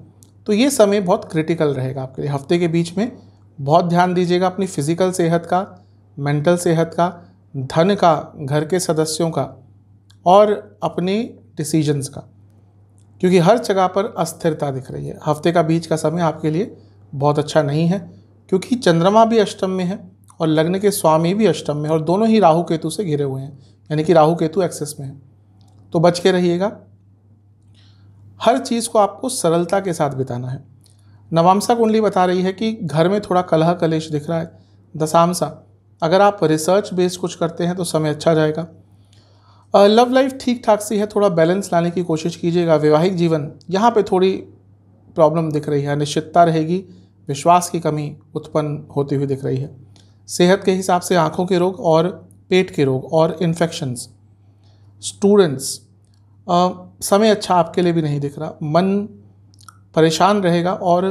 तो ये समय बहुत क्रिटिकल रहेगा आपके लिए। हफ्ते के बीच में बहुत ध्यान दीजिएगा अपनी फिजिकल सेहत का, मेंटल सेहत का, धन का, घर के सदस्यों का और अपने डिसीजंस का, क्योंकि हर जगह पर अस्थिरता दिख रही है। हफ्ते का बीच का समय आपके लिए बहुत अच्छा नहीं है, क्योंकि चंद्रमा भी अष्टम में है और लग्न के स्वामी भी अष्टम में है और दोनों ही राहु केतु से घिरे हुए हैं, यानी कि राहु केतु एक्सेस में है। तो बच के रहिएगा। हर चीज़ को आपको सरलता के साथ बिताना है। नवामसा कुंडली बता रही है कि घर में थोड़ा कलह कलेश दिख रहा है। दशामसा, अगर आप रिसर्च बेस्ड कुछ करते हैं तो समय अच्छा जाएगा। लव लाइफ ठीक ठाक सी है, थोड़ा बैलेंस लाने की कोशिश कीजिएगा। वैवाहिक जीवन यहाँ पे थोड़ी प्रॉब्लम दिख रही है, अनिश्चितता रहेगी, विश्वास की कमी उत्पन्न होती हुई दिख रही है। सेहत के हिसाब से आँखों के रोग और पेट के रोग और इन्फेक्शंस, स्टूडेंट्स, समय अच्छा आपके लिए भी नहीं दिख रहा, मन परेशान रहेगा और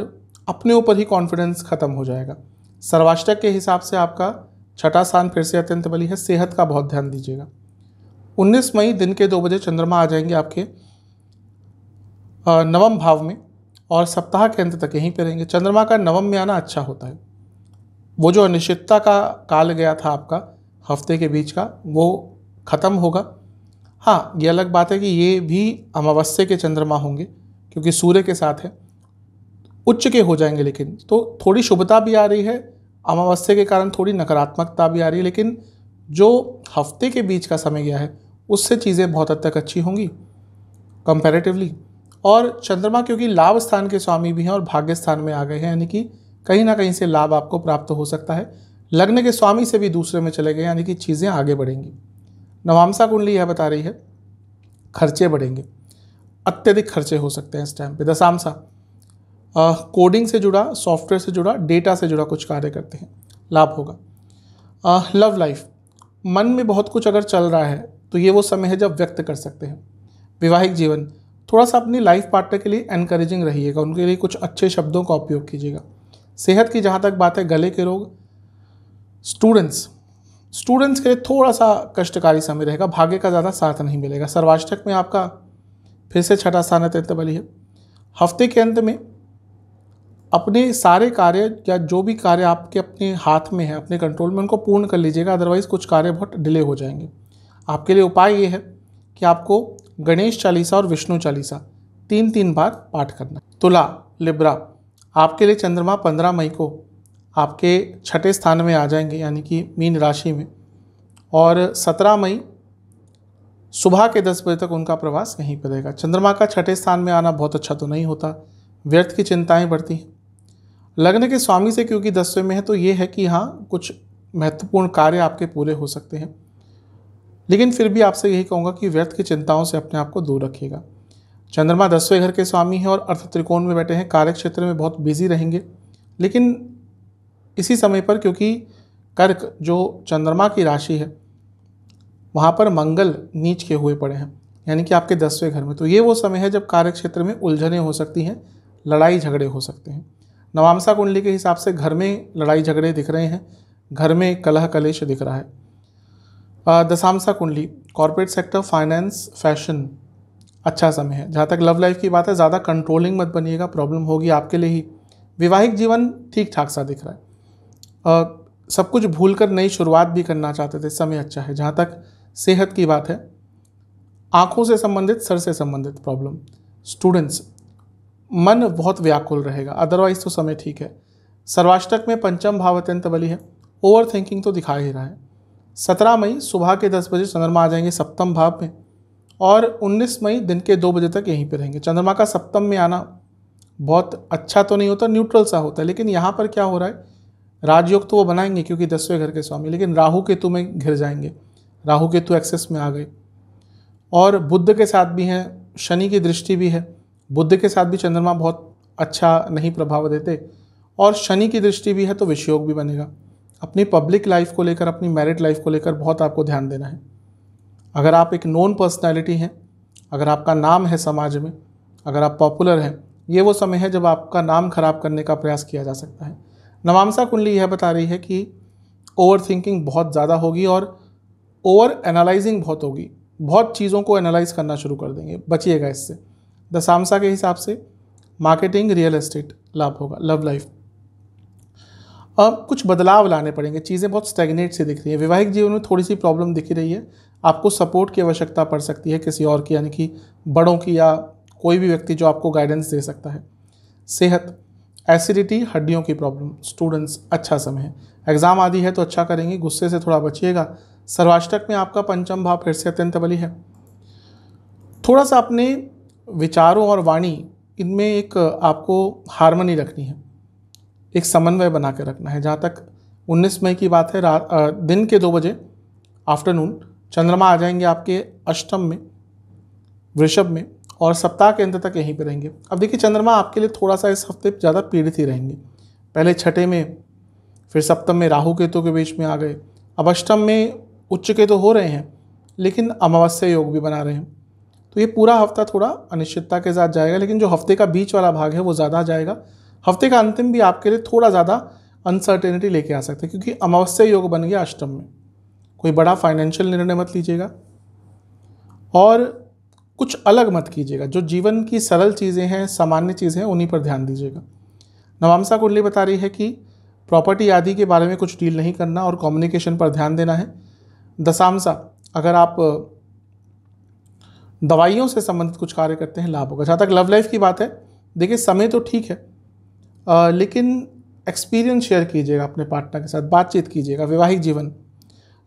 अपने ऊपर ही कॉन्फिडेंस खत्म हो जाएगा। सर्वाष्टक के हिसाब से आपका छठा स्थान फिर से अत्यंत बली है, सेहत का बहुत ध्यान दीजिएगा। 19 मई दिन के 2 बजे चंद्रमा आ जाएंगे आपके नवम भाव में और सप्ताह के अंत तक यहीं पे रहेंगे। चंद्रमा का नवम में आना अच्छा होता है। वो जो अनिश्चितता का काल गया था आपका हफ्ते के बीच का, वो ख़त्म होगा। हाँ, ये अलग बात है कि ये भी अमावस्या के चंद्रमा होंगे क्योंकि सूर्य के साथ है, उच्च के हो जाएंगे, लेकिन तो थोड़ी शुभता भी आ रही है, अमावस्या के कारण थोड़ी नकारात्मकता भी आ रही है, लेकिन जो हफ्ते के बीच का समय गया है उससे चीज़ें बहुत हद तक अच्छी होंगी कंपैरेटिवली। और चंद्रमा क्योंकि लाभ स्थान के स्वामी भी हैं और भाग्य स्थान में आ गए हैं, यानी कि कहीं ना कहीं से लाभ आपको प्राप्त हो सकता है। लग्न के स्वामी से भी दूसरे में चले गए, यानी कि चीज़ें आगे बढ़ेंगी। नवांसा कुंडली यह बता रही है खर्चे बढ़ेंगे, अत्यधिक खर्चे हो सकते हैं इस टाइम पे। दशांशा कोडिंग से जुड़ा, सॉफ्टवेयर से जुड़ा, डेटा से जुड़ा कुछ कार्य करते हैं, लाभ होगा। लव लाइफ, मन में बहुत कुछ अगर चल रहा है तो ये वो समय है जब व्यक्त कर सकते हैं। वैवाहिक जीवन, थोड़ा सा अपनी लाइफ पार्टनर के लिए एनकरेजिंग रहिएगा, उनके लिए कुछ अच्छे शब्दों का उपयोग कीजिएगा। सेहत की जहाँ तक बात है, गले के रोग। स्टूडेंट्स के लिए थोड़ा सा कष्टकारी समय रहेगा, भाग्य का ज़्यादा साथ नहीं मिलेगा। सर्वाष्टक में आपका फिर से छठा स्थान अत्यंत बली है। हफ्ते के अंत में अपने सारे कार्य या जो भी कार्य आपके अपने हाथ में है, अपने कंट्रोल में, उनको पूर्ण कर लीजिएगा, अदरवाइज़ कुछ कार्य बहुत डिले हो जाएंगे। आपके लिए उपाय ये है कि आपको गणेश चालीसा और विष्णु चालीसा 3-3 बार पाठ करना है। तुला, लिब्रा, आपके लिए चंद्रमा 15 मई को आपके छठे स्थान में आ जाएंगे, यानी कि मीन राशि में, और 17 मई सुबह के 10 बजे तक उनका प्रवास यहीं पर रहेगा। चंद्रमा का छठे स्थान में आना बहुत अच्छा तो नहीं होता, व्यर्थ की चिंताएं बढ़ती हैं। लग्न के स्वामी से क्योंकि 10वें में है तो ये है कि हाँ, कुछ महत्वपूर्ण कार्य आपके पूरे हो सकते हैं, लेकिन फिर भी आपसे यही कहूँगा कि व्यर्थ की चिंताओं से अपने आप को दूर रखिएगा। चंद्रमा 10वें घर के स्वामी हैं और अर्थ त्रिकोण में बैठे हैं, कार्य क्षेत्र में बहुत बिजी रहेंगे, लेकिन इसी समय पर क्योंकि कर्क जो चंद्रमा की राशि है वहाँ पर मंगल नीच के हुए पड़े हैं, यानी कि आपके 10वें घर में, तो ये वो समय है जब कार्य क्षेत्र में उलझनें हो सकती हैं, लड़ाई झगड़े हो सकते हैं। नवांसा कुंडली के हिसाब से घर में लड़ाई झगड़े दिख रहे हैं, घर में कलह कलेश दिख रहा है। दशांशा कुंडली, कॉर्पोरेट सेक्टर, फाइनेंस, फैशन, अच्छा समय है। जहाँ तक लव लाइफ की बात है, ज़्यादा कंट्रोलिंग मत बनिएगा, प्रॉब्लम होगी आपके लिए ही। वैवाहिक जीवन ठीक ठाक सा दिख रहा है, सब कुछ भूलकर नई शुरुआत भी करना चाहते थे, समय अच्छा है। जहाँ तक सेहत की बात है, आँखों से संबंधित, सर से संबंधित प्रॉब्लम। स्टूडेंट्स, मन बहुत व्याकुल रहेगा, अदरवाइज तो समय ठीक है। सर्वाष्टक में पंचम भाव अत्यंत बली है, ओवर थिंकिंग तो दिखा ही रहा है। 17 मई सुबह के 10 बजे चंद्रमा आ जाएंगे सप्तम भाव में और 19 मई दिन के 2 बजे तक यहीं पे रहेंगे। चंद्रमा का सप्तम में आना बहुत अच्छा तो नहीं होता, न्यूट्रल सा होता है, लेकिन यहाँ पर क्या हो रहा है, राजयोग तो वो बनाएंगे क्योंकि 10वें घर के स्वामी, लेकिन राहु केतु में घिर जाएंगे। राहु केतु एक्सेस में आ गए और बुध के साथ भी हैं, शनि की दृष्टि भी है। बुध के साथ भी चंद्रमा बहुत अच्छा नहीं प्रभाव देते और शनि की दृष्टि भी है, तो विषयोग भी बनेगा। अपनी पब्लिक लाइफ को लेकर, अपनी मैरिड लाइफ को लेकर बहुत आपको ध्यान देना है। अगर आप एक नोन पर्सनैलिटी हैं, अगर आपका नाम है समाज में, अगर आप पॉपुलर हैं, ये वो समय है जब आपका नाम खराब करने का प्रयास किया जा सकता है। नवांसा कुंडली यह बता रही है कि ओवर थिंकिंग बहुत ज़्यादा होगी और ओवर एनालाइजिंग बहुत होगी, बहुत चीज़ों को एनालाइज करना शुरू कर देंगे, बचिएगा इससे। दशांशा के हिसाब से मार्केटिंग, रियल एस्टेट लाभ होगा। लव लाइफ, अब कुछ बदलाव लाने पड़ेंगे, चीज़ें बहुत स्टैग्नेट सी दिख रही है। वैवाहिक जीवन में थोड़ी सी प्रॉब्लम दिख रही है, आपको सपोर्ट की आवश्यकता पड़ सकती है किसी और की, यानी कि बड़ों की या कोई भी व्यक्ति जो आपको गाइडेंस दे सकता है। सेहत, एसिडिटी, हड्डियों की प्रॉब्लम। स्टूडेंट्स, अच्छा समय है, एग्जाम आदि है तो अच्छा करेंगे, गुस्से से थोड़ा बचिएगा। सर्वाष्टक में आपका पंचम भाव फिर से अत्यंत बली है। थोड़ा सा अपने विचारों और वाणी इनमें एक आपको हार्मनी रखनी है, एक समन्वय बना के रखना है। जहाँ तक 19 मई की बात है, दिन के 2 बजे आफ्टरनून चंद्रमा आ जाएंगे आपके अष्टम में, वृषभ में, और सप्ताह के अंत तक यहीं पे रहेंगे। अब देखिए, चंद्रमा आपके लिए थोड़ा सा इस हफ्ते ज़्यादा पीड़ित ही रहेंगे। पहले छठे में, फिर सप्तम में राहु केतु के बीच में आ गए, अब अष्टम में उच्च के तो हो रहे हैं, लेकिन अमावस्या योग भी बना रहे हैं। तो ये पूरा हफ्ता थोड़ा अनिश्चितता के साथ जाएगा, लेकिन जो हफ्ते का बीच वाला भाग है वो ज़्यादा जाएगा। हफ्ते का अंतिम भी आपके लिए थोड़ा ज़्यादा अनसर्टेनिटी लेके आ सकते हैं, क्योंकि अमावस्या योग बन गया अष्टम में। कोई बड़ा फाइनेंशियल निर्णय मत लीजिएगा और कुछ अलग मत कीजिएगा। जो जीवन की सरल चीज़ें हैं, सामान्य चीज़ें हैं, उन्हीं पर ध्यान दीजिएगा। नवांसा कुंडली बता रही है कि प्रॉपर्टी आदि के बारे में कुछ डील नहीं करना और कम्युनिकेशन पर ध्यान देना है। दशांशा, अगर आप दवाइयों से संबंधित कुछ कार्य करते हैं, लाभ होगा। जहाँ तक लव लाइफ की बात है, देखिए समय तो ठीक है, लेकिन एक्सपीरियंस शेयर कीजिएगा अपने पार्टनर के साथ, बातचीत कीजिएगा। वैवाहिक जीवन,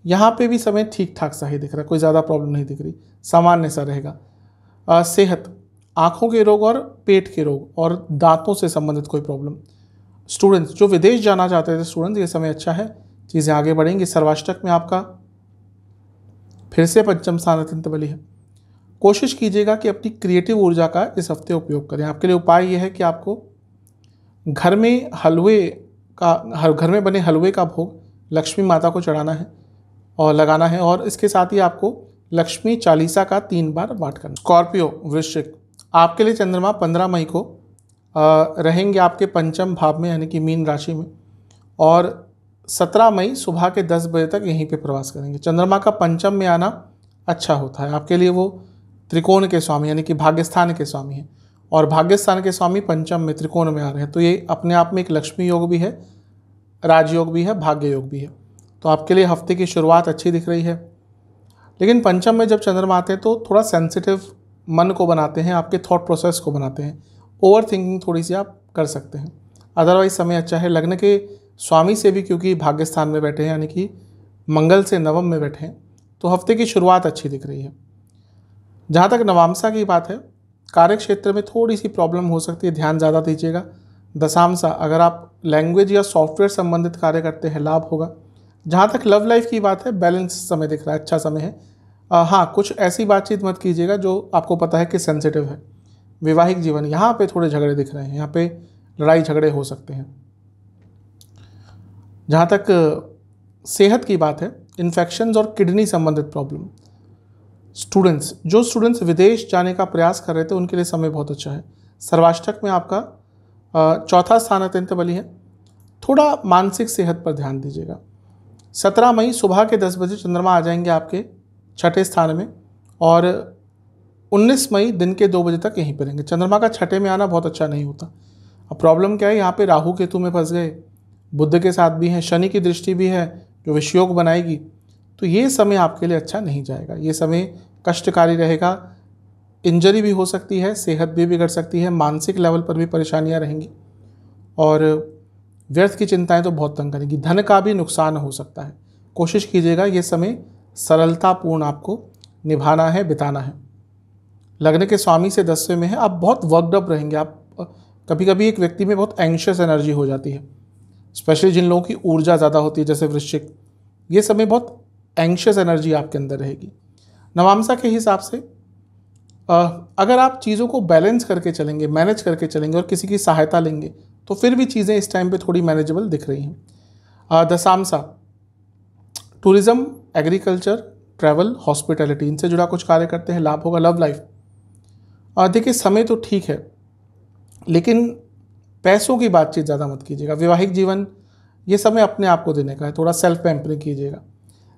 यहाँ पे भी समय ठीक ठाक सा ही दिख रहा है, कोई ज़्यादा प्रॉब्लम नहीं दिख रही, सामान्य सा रहेगा। सेहत, आँखों के रोग और पेट के रोग और दांतों से संबंधित कोई प्रॉब्लम। स्टूडेंट्स, जो विदेश जाना चाहते थे स्टूडेंट्स, ये समय अच्छा है, चीज़ें आगे बढ़ेंगी। सर्वाष्टक में आपका फिर से पंचम स्थान अत्यंत बली है। कोशिश कीजिएगा कि अपनी क्रिएटिव ऊर्जा का इस हफ्ते उपयोग करें। आपके लिए उपाय यह है कि आपको घर में बने हलवे का भोग लक्ष्मी माता को चढ़ाना है और लगाना है, और इसके साथ ही आपको लक्ष्मी चालीसा का 3 बार पाठ करना। स्कॉर्पियो, वृश्चिक, आपके लिए चंद्रमा 15 मई को रहेंगे आपके पंचम भाव में, यानी कि मीन राशि में, और 17 मई सुबह के 10 बजे तक यहीं पे प्रवास करेंगे। चंद्रमा का पंचम में आना अच्छा होता है आपके लिए। वो त्रिकोण के स्वामी यानी कि भाग्यस्थान के स्वामी हैं, और भाग्यस्थान के स्वामी पंचम में त्रिकोण में आ रहे हैं, तो ये अपने आप में एक लक्ष्मी योग भी है, राजयोग भी है, भाग्य योग भी है। तो आपके लिए हफ्ते की शुरुआत अच्छी दिख रही है। लेकिन पंचम में जब चंद्रमा आते हैं तो थोड़ा सेंसिटिव मन को बनाते हैं, आपके थॉट प्रोसेस को बनाते हैं, ओवर थिंकिंग थोड़ी सी आप कर सकते हैं। अदरवाइज समय अच्छा है। लग्न के स्वामी से भी क्योंकि भाग्यस्थान में बैठे हैं, यानी कि मंगल से नवम में बैठे हैं, तो हफ्ते की शुरुआत अच्छी दिख रही है। जहाँ तक नवांसा की बात है, कार्य क्षेत्र में थोड़ी सी प्रॉब्लम हो सकती है, ध्यान ज़्यादा दीजिएगा। दशांशा, अगर आप लैंग्वेज या सॉफ्टवेयर संबंधित कार्य करते हैं, लाभ होगा। जहाँ तक लव लाइफ की बात है, बैलेंस समय दिख रहा है, अच्छा समय है। हाँ, कुछ ऐसी बातचीत मत कीजिएगा जो आपको पता है कि सेंसिटिव है। वैवाहिक जीवन, यहाँ पे थोड़े झगड़े दिख रहे हैं, यहाँ पे लड़ाई झगड़े हो सकते हैं। जहाँ तक सेहत की बात है, इन्फेक्शंस और किडनी संबंधित प्रॉब्लम। जो स्टूडेंट्स विदेश जाने का प्रयास कर रहे थे, उनके लिए समय बहुत अच्छा है। सर्वाष्टक में आपका चौथा स्थान अत्यंत बली है। थोड़ा मानसिक सेहत पर ध्यान दीजिएगा। 17 मई सुबह के 10 बजे चंद्रमा आ जाएंगे आपके छठे स्थान में, और 19 मई दिन के 2 बजे तक यहीं पर रहेंगे। चंद्रमा का छठे में आना बहुत अच्छा नहीं होता। अब प्रॉब्लम क्या है, यहाँ पे राहु केतु में फंस गए, बुध के साथ भी हैं, शनि की दृष्टि भी है जो विषयोग बनाएगी, तो ये समय आपके लिए अच्छा नहीं जाएगा। ये समय कष्टकारी रहेगा, इंजरी भी हो सकती है, सेहत भी बिगड़ सकती है, मानसिक लेवल पर भी परेशानियाँ रहेंगी, और व्यर्थ की चिंताएं तो बहुत तंग करेंगी। धन का भी नुकसान हो सकता है। कोशिश कीजिएगा ये समय सरलतापूर्ण आपको निभाना है, बिताना है। लग्न के स्वामी से 10वें में है, आप बहुत वर्कड अप रहेंगे। आप कभी कभी एक व्यक्ति में बहुत एंग्शियस एनर्जी हो जाती है, स्पेशली जिन लोगों की ऊर्जा ज़्यादा होती है, जैसे वृश्चिक, ये समय बहुत एंग्शियस एनर्जी आपके अंदर रहेगी। नवांसा के हिसाब से अगर आप चीज़ों को बैलेंस करके चलेंगे, मैनेज करके चलेंगे और किसी की सहायता लेंगे, तो फिर भी चीज़ें इस टाइम पे थोड़ी मैनेजेबल दिख रही हैं। दशांशा, टूरिज्म, एग्रीकल्चर, ट्रैवल, हॉस्पिटैलिटी, इनसे जुड़ा कुछ कार्य करते हैं, लाभ होगा। लव लाइफ, देखिए समय तो ठीक है, लेकिन पैसों की बातचीत ज़्यादा मत कीजिएगा। वैवाहिक जीवन, ये समय अपने आप को देने का है, थोड़ा सेल्फ पैम्परिंग कीजिएगा।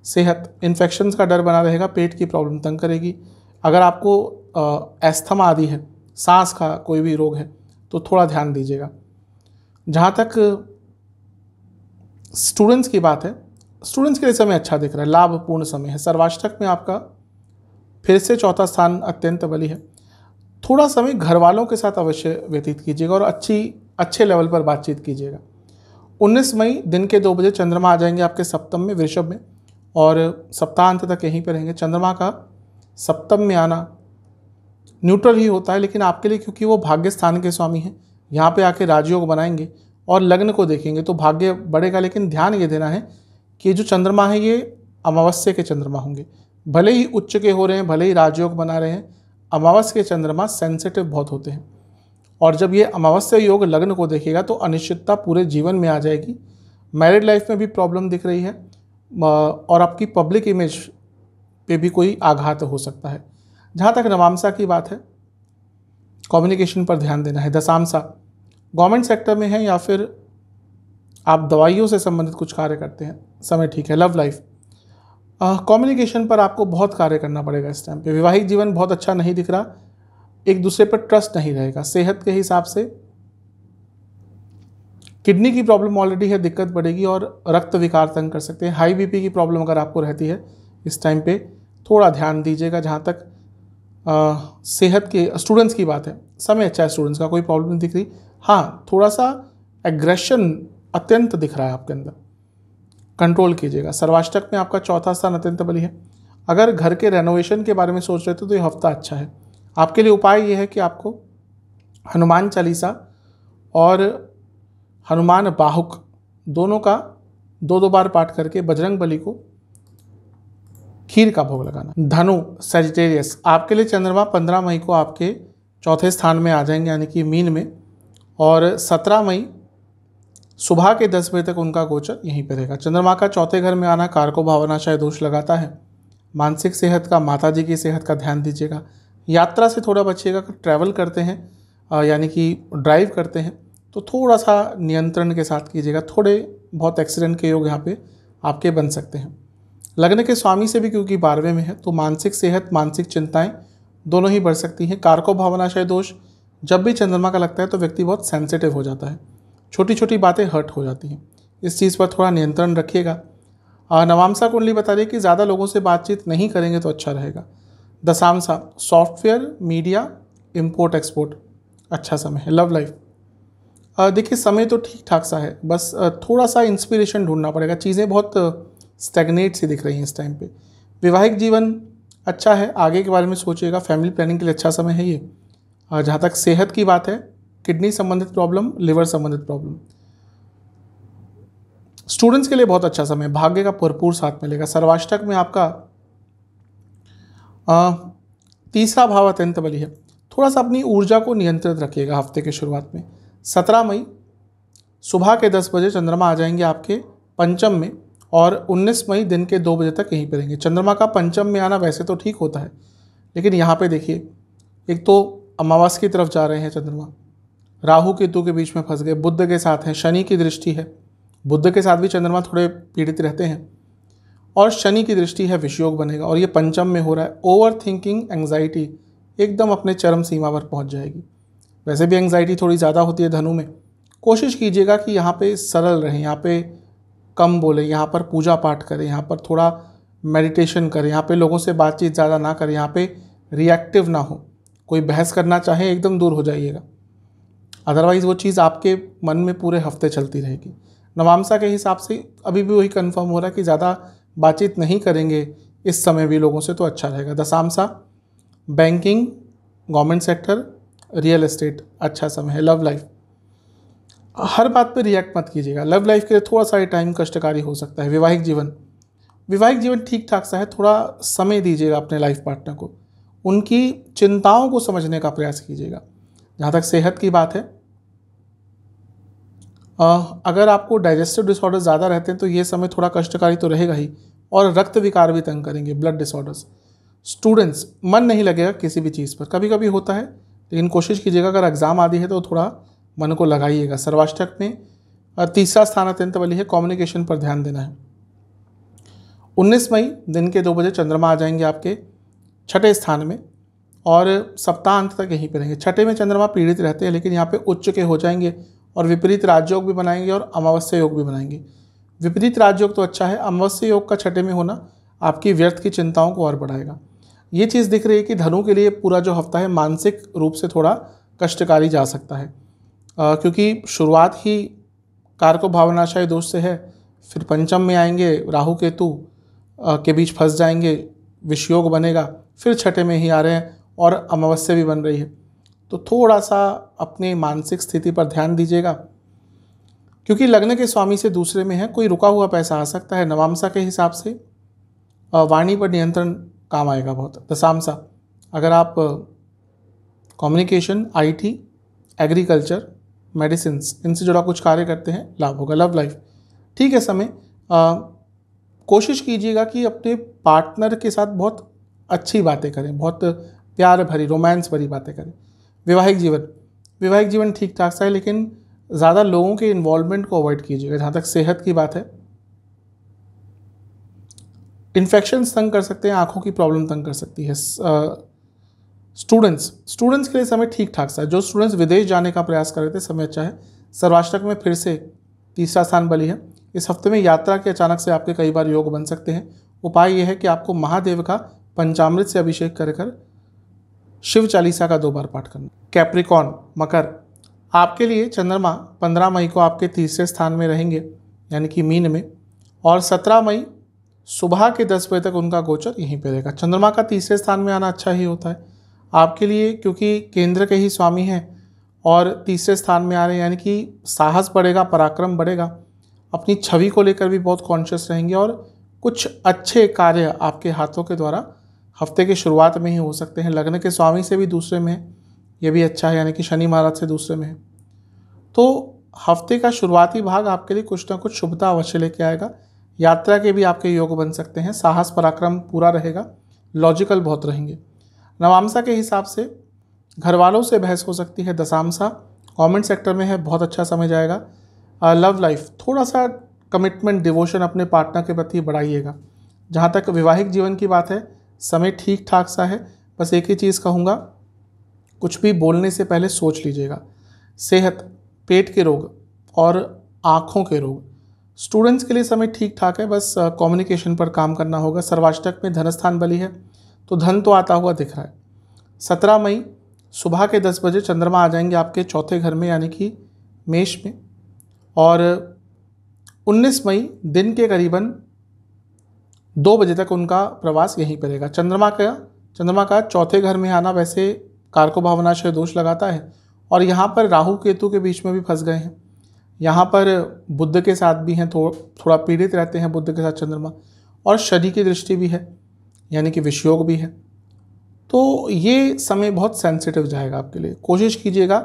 सेहत, इन्फेक्शंस का डर बना रहेगा, पेट की प्रॉब्लम तंग करेगी। अगर आपको एस्थमा आदि है, सांस का कोई भी रोग है, तो थोड़ा ध्यान दीजिएगा। जहाँ तक स्टूडेंट्स की बात है, स्टूडेंट्स के लिए समय अच्छा दिख रहा है, लाभपूर्ण समय है। सर्वाष्टक में आपका फिर से चौथा स्थान अत्यंत बली है। थोड़ा समय घर वालों के साथ अवश्य व्यतीत कीजिएगा और अच्छे लेवल पर बातचीत कीजिएगा। 19 मई दिन के 2 बजे चंद्रमा आ जाएंगे आपके सप्तम में, वृषभ में, और सप्ताहांत तक यहीं पर रहेंगे। चंद्रमा का सप्तम में आना न्यूट्रल ही होता है, लेकिन आपके लिए क्योंकि वो भाग्य स्थान के स्वामी हैं, यहाँ पे आके राजयोग बनाएंगे और लग्न को देखेंगे तो भाग्य बढ़ेगा। लेकिन ध्यान ये देना है कि जो चंद्रमा है ये अमावस्या के चंद्रमा होंगे, भले ही उच्च के हो रहे हैं, भले ही राजयोग बना रहे हैं, अमावस्या के चंद्रमा सेंसिटिव बहुत होते हैं, और जब ये अमावस्या योग लग्न को देखेगा तो अनिश्चितता पूरे जीवन में आ जाएगी। मैरिड लाइफ में भी प्रॉब्लम दिख रही है, और आपकी पब्लिक इमेज पे भी कोई आघात हो सकता है। जहाँ तक नवामसा की बात है, कम्युनिकेशन पर ध्यान देना है। दशामसा, गवर्नमेंट सेक्टर में है या फिर आप दवाइयों से संबंधित कुछ कार्य करते हैं, समय ठीक है। लव लाइफ, कम्युनिकेशन पर आपको बहुत कार्य करना पड़ेगा इस टाइम पे। वैवाहिक जीवन बहुत अच्छा नहीं दिख रहा, एक दूसरे पर ट्रस्ट नहीं रहेगा। सेहत के हिसाब से किडनी की प्रॉब्लम ऑलरेडी है, दिक्कत बढ़ेगी और रक्त विकार तंग कर सकते हैं। हाई बीपी की प्रॉब्लम अगर आपको रहती है इस टाइम पे थोड़ा ध्यान दीजिएगा। जहाँ तक सेहत के स्टूडेंट्स की बात है, समय अच्छा है, स्टूडेंट्स का कोई प्रॉब्लम नहीं दिख रही। हाँ, थोड़ा सा एग्रेशन अत्यंत दिख रहा है आपके अंदर, कंट्रोल कीजिएगा। सर्वाष्टक में आपका चौथा स्थान अत्यंत बली है। अगर घर के रेनोवेशन के बारे में सोच रहे थे तो ये हफ्ता अच्छा है आपके लिए। उपाय ये है कि आपको हनुमान चालीसा और हनुमान बाहुक दोनों का 2-2 बार पाठ करके बजरंग बली को खीर का भोग लगाना। धनु, सजिटेरियस, आपके लिए चंद्रमा 15 मई को आपके चौथे स्थान में आ जाएंगे यानी कि मीन में, और 17 मई सुबह के 10 बजे तक उनका गोचर यहीं पर रहेगा। चंद्रमा का चौथे घर में आना कारको भावनाशय दोष लगाता है। मानसिक सेहत का, माताजी की सेहत का ध्यान दीजिएगा। यात्रा से थोड़ा बचिएगा। ट्रैवल करते हैं यानी कि ड्राइव करते हैं तो थोड़ा सा नियंत्रण के साथ कीजिएगा। थोड़े बहुत एक्सीडेंट के योग यहाँ पे आपके बन सकते हैं। लग्न के स्वामी से भी क्योंकि 12वें में है तो मानसिक सेहत, मानसिक चिंताएं दोनों ही बढ़ सकती हैं। कारको भावनाशय दोष जब भी चंद्रमा का लगता है तो व्यक्ति बहुत सेंसिटिव हो जाता है, छोटी छोटी बातें हर्ट हो जाती हैं। इस चीज़ पर थोड़ा नियंत्रण रखिएगा। नवामसा कुंडली बता रही है कि ज़्यादा लोगों से बातचीत नहीं करेंगे तो अच्छा रहेगा। दशामसा, सॉफ्टवेयर, मीडिया, इंपोर्ट एक्सपोर्ट अच्छा समय है। लव लाइफ, देखिए समय तो ठीक ठाक सा है, बस थोड़ा सा इंस्पिरेशन ढूंढना पड़ेगा। चीज़ें बहुत स्टैग्नेट सी दिख रही हैं इस टाइम पे। वैवाहिक जीवन अच्छा है, आगे के बारे में सोचिएगा। फैमिली प्लानिंग के लिए अच्छा समय है ये। जहाँ तक सेहत की बात है, किडनी संबंधित प्रॉब्लम, लिवर संबंधित प्रॉब्लम। स्टूडेंट्स के लिए बहुत अच्छा समय, भाग्य का भरपूर साथ मिलेगा। सर्वाष्टक में आपका तीसरा भाव अत्यंत बली है। थोड़ा सा अपनी ऊर्जा को नियंत्रित रखिएगा हफ्ते के शुरुआत में। 17 मई सुबह के 10 बजे चंद्रमा आ जाएंगे आपके पंचम में, और 19 मई दिन के 2 बजे तक यहीं पर रहेंगे। चंद्रमा का पंचम में आना वैसे तो ठीक होता है, लेकिन यहाँ पे देखिए, एक तो अमावस की तरफ जा रहे हैं चंद्रमा, राहु केतु के बीच में फंस गए, बुध के साथ हैं, शनि की दृष्टि है, बुध के साथ भी चंद्रमा थोड़े पीड़ित रहते हैं, और शनि की दृष्टि है, विषयोग बनेगा, और ये पंचम में हो रहा है। ओवर थिंकिंग, एंग्जाइटी एकदम अपने चरम सीमा पर पहुंच जाएगी। वैसे भी एंग्जाइटी थोड़ी ज़्यादा होती है धनु में। कोशिश कीजिएगा कि यहाँ पे सरल रहें, यहाँ पे कम बोलें, यहाँ पर पूजा पाठ करें, यहाँ पर थोड़ा मेडिटेशन करें, यहाँ पे लोगों से बातचीत ज़्यादा ना करें, यहाँ पे रिएक्टिव ना हो। कोई बहस करना चाहे एकदम दूर हो जाइएगा, अदरवाइज़ वो चीज़ आपके मन में पूरे हफ्ते चलती रहेगी। नवामसा के हिसाब से अभी भी वही कंफर्म हो रहा है कि ज़्यादा बातचीत नहीं करेंगे इस समय भी लोगों से तो अच्छा रहेगा। दशामसा, banking, government sector, real estate अच्छा समय है। लव लाइफ, हर बात पे रिएक्ट मत कीजिएगा। लव लाइफ के लिए थोड़ा सा टाइम कष्टकारी हो सकता है। वैवाहिक जीवन ठीक ठाक सा है। थोड़ा समय दीजिएगा अपने लाइफ पार्टनर को, उनकी चिंताओं को समझने का प्रयास कीजिएगा। जहाँ तक सेहत की बात है, अगर आपको डाइजेस्टिव डिसऑर्डर ज़्यादा रहते हैं तो ये समय थोड़ा कष्टकारी तो रहेगा ही, और रक्त विकार भी तंग करेंगे, ब्लड डिसऑर्डर्स। स्टूडेंट्स, मन नहीं लगेगा किसी भी चीज़ पर, कभी कभी होता है, लेकिन कोशिश कीजिएगा अगर एग्ज़ाम आदि है तो थोड़ा मन को लगाइएगा। सर्वाष्टक में तीसरा स्थान अत्यंत बली है, कम्युनिकेशन पर ध्यान देना है। 19 मई दिन के 2 बजे चंद्रमा आ जाएंगे आपके छठे स्थान में, और सप्ताहांत तक यहीं पर रहेंगे। छठे में चंद्रमा पीड़ित रहते हैं, लेकिन यहाँ पे उच्च के हो जाएंगे, और विपरीत राजयोग भी बनाएंगे और अमावस्या योग भी बनाएंगे। विपरीत राजयोग तो अच्छा है, अमावस्या योग का छठे में होना आपकी व्यर्थ की चिंताओं को और बढ़ाएगा। ये चीज़ दिख रही है कि धनु के लिए पूरा जो हफ्ता है मानसिक रूप से थोड़ा कष्टकारी जा सकता है, क्योंकि शुरुआत ही कारको भावनाशय दोष से है, फिर पंचम में आएंगे, राहु केतु के बीच फंस जाएंगे, विषयोग बनेगा, फिर छठे में ही आ रहे हैं और अमावस्या भी बन रही है। तो थोड़ा सा अपने मानसिक स्थिति पर ध्यान दीजिएगा, क्योंकि लग्न के स्वामी से दूसरे में है, कोई रुका हुआ पैसा आ सकता है। नवामसा के हिसाब से वाणी पर नियंत्रण काम आएगा बहुत। दशामसा, अगर आप कम्युनिकेशन, IT, एग्रीकल्चर, मेडिसिन इनसे जुड़ा कुछ कार्य करते हैं, लाभ होगा। लव लाइफ ठीक है समय, कोशिश कीजिएगा कि अपने पार्टनर के साथ बहुत अच्छी बातें करें, बहुत प्यार भरी, रोमांस भरी बातें करें। वैवाहिक जीवन ठीक ठाक सा है, लेकिन ज़्यादा लोगों के इन्वॉल्वमेंट को अवॉइड कीजिएगा। जहाँ तक सेहत की बात है, इन्फेक्शंस तंग कर सकते हैं, आंखों की प्रॉब्लम तंग कर सकती है। स्टूडेंट्स के लिए समय ठीक ठाक सा है। जो स्टूडेंट्स विदेश जाने का प्रयास कर रहे थे, समय अच्छा है। सर्वाष्टक में फिर से तीसरा स्थान बली है। इस हफ्ते में यात्रा के अचानक से आपके कई बार योग बन सकते हैं। उपाय यह है कि आपको महादेव का पंचामृत से अभिषेक कर शिव चालीसा का 2 बार पाठ करना। कैप्रिकॉन, मकर, आपके लिए चंद्रमा 15 मई को आपके तीसरे स्थान में रहेंगे, यानी कि मीन में, और 17 मई सुबह के 10 बजे तक उनका गोचर यहीं पे रहेगा। चंद्रमा का तीसरे स्थान में आना अच्छा ही होता है आपके लिए, क्योंकि केंद्र के ही स्वामी हैं और तीसरे स्थान में आ रहे हैं, यानी कि साहस बढ़ेगा, पराक्रम बढ़ेगा, अपनी छवि को लेकर भी बहुत कॉन्शियस रहेंगे और कुछ अच्छे कार्य आपके हाथों के द्वारा हफ्ते की शुरुआत में ही हो सकते हैं। लग्न के स्वामी से भी दूसरे में है, ये भी अच्छा है, यानी कि शनि महाराज से दूसरे में है। तो हफ्ते का शुरुआती भाग आपके लिए कुछ ना कुछ शुभता अवश्य लेके आएगा। यात्रा के भी आपके योग बन सकते हैं, साहस पराक्रम पूरा रहेगा, लॉजिकल बहुत रहेंगे। नवामसा के हिसाब से घर वालों से बहस हो सकती है। दशामसा गवर्नमेंट सेक्टर में है, बहुत अच्छा समय जाएगा। लव लाइफ, थोड़ा सा कमिटमेंट, डिवोशन अपने पार्टनर के प्रति बढ़ाइएगा। जहाँ तक वैवाहिक जीवन की बात है, समय ठीक ठाक सा है। बस एक ही चीज़ कहूँगा, कुछ भी बोलने से पहले सोच लीजिएगा। सेहत, पेट के रोग और आँखों के रोग, स्टूडेंट्स के लिए समय ठीक ठाक है, बस कम्युनिकेशन पर काम करना होगा। सर्वाष्टक में धनस्थान बली है, तो धन तो आता हुआ दिख रहा है। 17 मई सुबह के 10 बजे चंद्रमा आ जाएंगे आपके चौथे घर में, यानी कि मेष में, और 19 मई दिन के करीबन 2 बजे तक उनका प्रवास यहीं पर रहेगा। चंद्रमा का चौथे घर में आना वैसे कारको भावनाशय दोष लगाता है, और यहाँ पर राहु केतु के बीच में भी फंस गए हैं। यहाँ पर बुध के साथ भी हैं, थोड़ा पीड़ित रहते हैं बुध के साथ चंद्रमा, और शनि की दृष्टि भी है, यानी कि विषयोग भी है। तो ये समय बहुत सेंसिटिव जाएगा आपके लिए। कोशिश कीजिएगा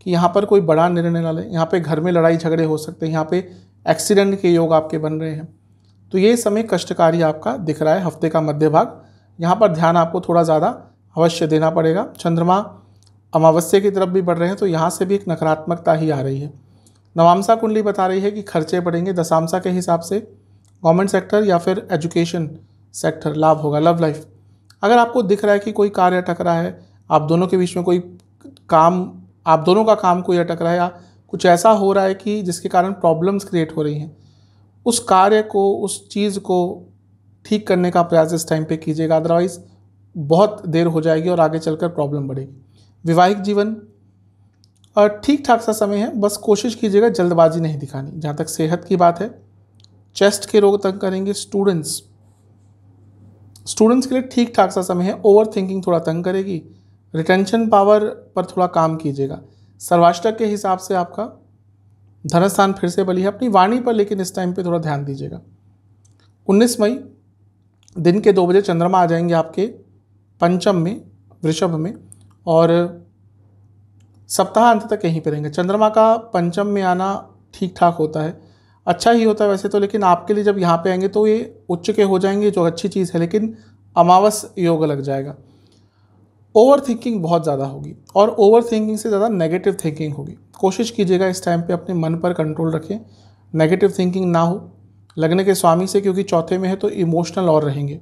कि यहाँ पर कोई बड़ा निर्णय ना लें। यहाँ पे घर में लड़ाई झगड़े हो सकते हैं, यहाँ पे एक्सीडेंट के योग आपके बन रहे हैं। तो ये समय कष्टकारी आपका दिख रहा है हफ्ते का मध्य भाग। यहाँ पर ध्यान आपको थोड़ा ज़्यादा अवश्य देना पड़ेगा। चंद्रमा अमावस्या की तरफ भी बढ़ रहे हैं, तो यहाँ से भी एक नकारात्मकता ही आ रही है। नवामसा कुंडली बता रही है कि खर्चे बढ़ेंगे। दशामसा के हिसाब से गवर्नमेंट सेक्टर या फिर एजुकेशन सेक्टर लाभ होगा। लव लाइफ, अगर आपको दिख रहा है कि कोई कार्य अटक रहा है, आप दोनों के बीच में कोई काम, आप दोनों का काम कोई अटक रहा है, या कुछ ऐसा हो रहा है कि जिसके कारण प्रॉब्लम्स क्रिएट हो रही हैं, उस कार्य को, उस चीज़ को ठीक करने का प्रयास इस टाइम पे कीजिएगा। अदरवाइज़ बहुत देर हो जाएगी और आगे चलकर प्रॉब्लम बढ़ेगी। वैवाहिक जीवन ठीक ठाक सा समय है, बस कोशिश कीजिएगा जल्दबाजी नहीं दिखानी। जहाँ तक सेहत की बात है, चेस्ट के रोग तंग करेंगे। स्टूडेंट्स के लिए ठीक ठाक सा समय है। ओवर थिंकिंग थोड़ा तंग करेगी। रिटेंशन पावर पर थोड़ा काम कीजिएगा। सर्वाष्टक के हिसाब से आपका धनस्थान फिर से बली है। अपनी वाणी पर लेकिन इस टाइम पे थोड़ा ध्यान दीजिएगा। 19 मई दिन के 2 बजे चंद्रमा आ जाएंगे आपके पंचम में, वृषभ में, और सप्ताह अंत तक यहीं पर रहेंगे। चंद्रमा का पंचम में आना ठीक ठाक होता है, अच्छा ही होता है वैसे तो, लेकिन आपके लिए जब यहाँ पे आएंगे तो ये उच्च के हो जाएंगे, जो अच्छी चीज़ है, लेकिन अमावस योग लग जाएगा। ओवर थिंकिंग बहुत ज़्यादा होगी, और ओवर थिंकिंग से ज़्यादा नेगेटिव थिंकिंग होगी। कोशिश कीजिएगा इस टाइम पे अपने मन पर कंट्रोल रखें, नेगेटिव थिंकिंग ना हो। लगने के स्वामी से क्योंकि चौथे में है तो इमोशनल और रहेंगे।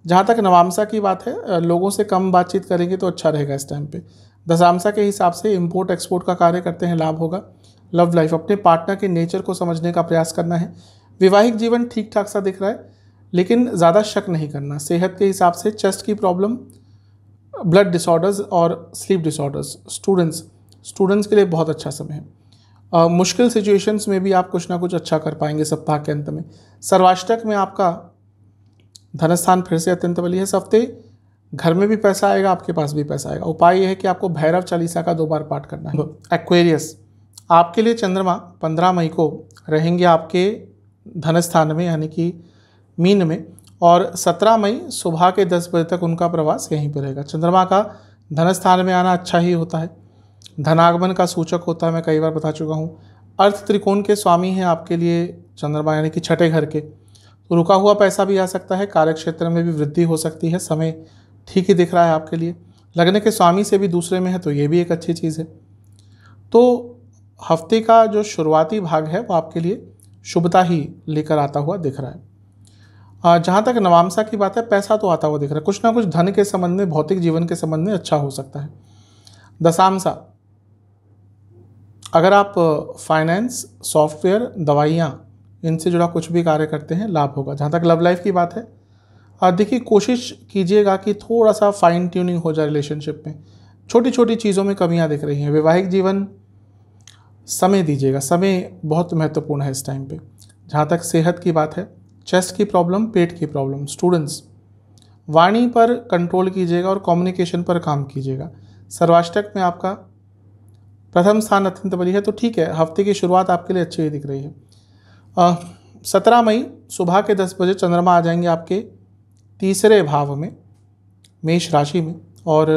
जहाँ तक नवामसा की बात है, लोगों से कम बातचीत करेंगे तो अच्छा रहेगा इस टाइम पे। दशामसा के हिसाब से इंपोर्ट एक्सपोर्ट का कार्य करते हैं, लाभ होगा। लव लाइफ, अपने पार्टनर के नेचर को समझने का प्रयास करना है। वैवाहिक जीवन ठीक ठाक सा दिख रहा है, लेकिन ज़्यादा शक नहीं करना। सेहत के हिसाब से चेस्ट की प्रॉब्लम, ब्लड डिसऑर्डर्स और स्लीप डिसऑर्डर्स। स्टूडेंट्स के लिए बहुत अच्छा समय है। मुश्किल सिचुएशंस में भी आप कुछ ना कुछ अच्छा कर पाएंगे सप्ताह के अंत में। सर्वाष्टक में आपका धनस्थान फिर से अत्यंत बली है। इस हफ्ते घर में भी पैसा आएगा, आपके पास भी पैसा आएगा। उपाय यह है कि आपको भैरव चालीसा का 2 बार पाठ करना है। एक्वेरियस, आपके लिए चंद्रमा 15 मई को रहेंगे आपके धनस्थान में, यानी कि मीन में, और 17 मई सुबह के 10 बजे तक उनका प्रवास यहीं पर रहेगा। चंद्रमा का धनस्थान में आना अच्छा ही होता है, धनागमन का सूचक होता है, मैं कई बार बता चुका हूँ। अर्थ त्रिकोण के स्वामी हैं आपके लिए चंद्रमा, यानी कि छठे घर के, तो रुका हुआ पैसा भी आ सकता है, कार्य क्षेत्र में भी वृद्धि हो सकती है, समय ठीक ही दिख रहा है आपके लिए। लगने के स्वामी से भी दूसरे में है तो ये भी एक अच्छी चीज़ है। तो हफ्ते का जो शुरुआती भाग है वो आपके लिए शुभता ही लेकर आता हुआ दिख रहा है। जहाँ तक नवामसा की बात है, पैसा तो आता हुआ दिख रहा है, कुछ ना कुछ धन के संबंध में, भौतिक जीवन के संबंध में अच्छा हो सकता है। दशामसा, अगर आप फाइनेंस, सॉफ्टवेयर, दवाइयाँ, इनसे जुड़ा कुछ भी कार्य करते हैं, लाभ होगा। जहाँ तक लव लाइफ की बात है, देखिए कोशिश कीजिएगा कि थोड़ा सा फाइन ट्यूनिंग हो जाए रिलेशनशिप में, छोटी छोटी चीज़ों में कमियां दिख रही हैं। वैवाहिक जीवन, समय दीजिएगा, समय बहुत महत्वपूर्ण है इस टाइम पे। जहाँ तक सेहत की बात है, चेस्ट की प्रॉब्लम, पेट की प्रॉब्लम। स्टूडेंट्स, वाणी पर कंट्रोल कीजिएगा और कम्युनिकेशन पर काम कीजिएगा। सर्वाष्टक में आपका प्रथम स्थान अत्यंत बली है, तो ठीक है, हफ्ते की शुरुआत आपके लिए अच्छी ही दिख रही है। 17 मई सुबह के 10 बजे चंद्रमा आ जाएंगे आपके तीसरे भाव में, मेष राशि में, और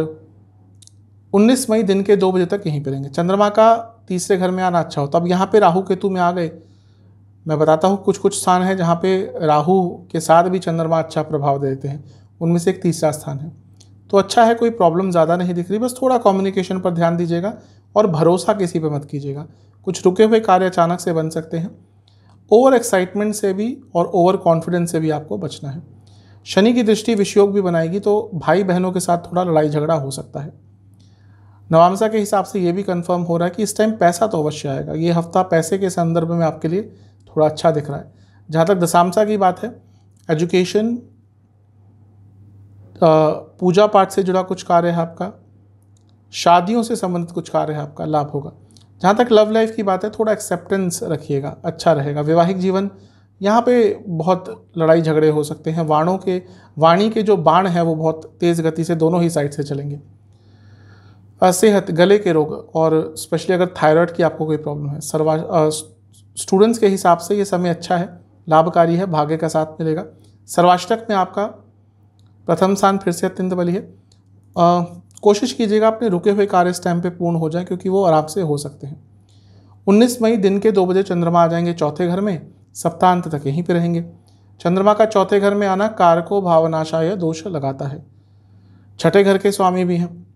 19 मई दिन के 2 बजे तक यहीं पर रहेंगे। चंद्रमा का तीसरे घर में आना अच्छा होता। अब यहाँ पे राहु केतु में आ गए, मैं बताता हूँ कुछ कुछ स्थान है जहाँ पे राहु के साथ भी चंद्रमा अच्छा प्रभाव देते हैं, उनमें से एक तीसरा स्थान है। तो अच्छा है, कोई प्रॉब्लम ज़्यादा नहीं दिख रही, बस थोड़ा कम्युनिकेशन पर ध्यान दीजिएगा और भरोसा किसी पे मत कीजिएगा। कुछ रुके हुए कार्य अचानक से बन सकते हैं। ओवर एक्साइटमेंट से भी और ओवर कॉन्फिडेंस से भी आपको बचना है। शनि की दृष्टि विषयोग भी बनाएगी, तो भाई बहनों के साथ थोड़ा लड़ाई झगड़ा हो सकता है। नवामसा के हिसाब से ये भी कंफर्म हो रहा है कि इस टाइम पैसा तो अवश्य आएगा। ये हफ्ता पैसे के संदर्भ में आपके लिए थोड़ा अच्छा दिख रहा है। जहाँ तक दशामसा की बात है, एजुकेशन, पूजा पाठ से जुड़ा कुछ कार्य है आपका, शादियों से संबंधित कुछ कार्य है आपका, लाभ होगा। जहाँ तक लव लाइफ की बात है, थोड़ा एक्सेप्टेंस रखिएगा, अच्छा रहेगा। वैवाहिक जीवन, यहाँ पे बहुत लड़ाई झगड़े हो सकते हैं। वाणी के जो बाण हैं वो बहुत तेज़ गति से दोनों ही साइड से चलेंगे। सेहत, गले के रोग और स्पेशली अगर थायराइड की आपको कोई प्रॉब्लम है। स्टूडेंट्स के हिसाब से ये समय अच्छा है, लाभकारी है, भाग्य का साथ मिलेगा। सर्वाष्टक में आपका प्रथम स्थान फिर से अत्यंत बली है। कोशिश कीजिएगा अपने रुके हुए कार्य इस टाइम पे पूर्ण हो जाएं, क्योंकि वो आराम से हो सकते हैं। 19 मई दिन के 2 बजे चंद्रमा आ जाएंगे चौथे घर में, सप्ताहांत तक यहीं पे रहेंगे। चंद्रमा का चौथे घर में आना कारको भावनाशाय दोष लगाता है। छठे घर के स्वामी भी हैं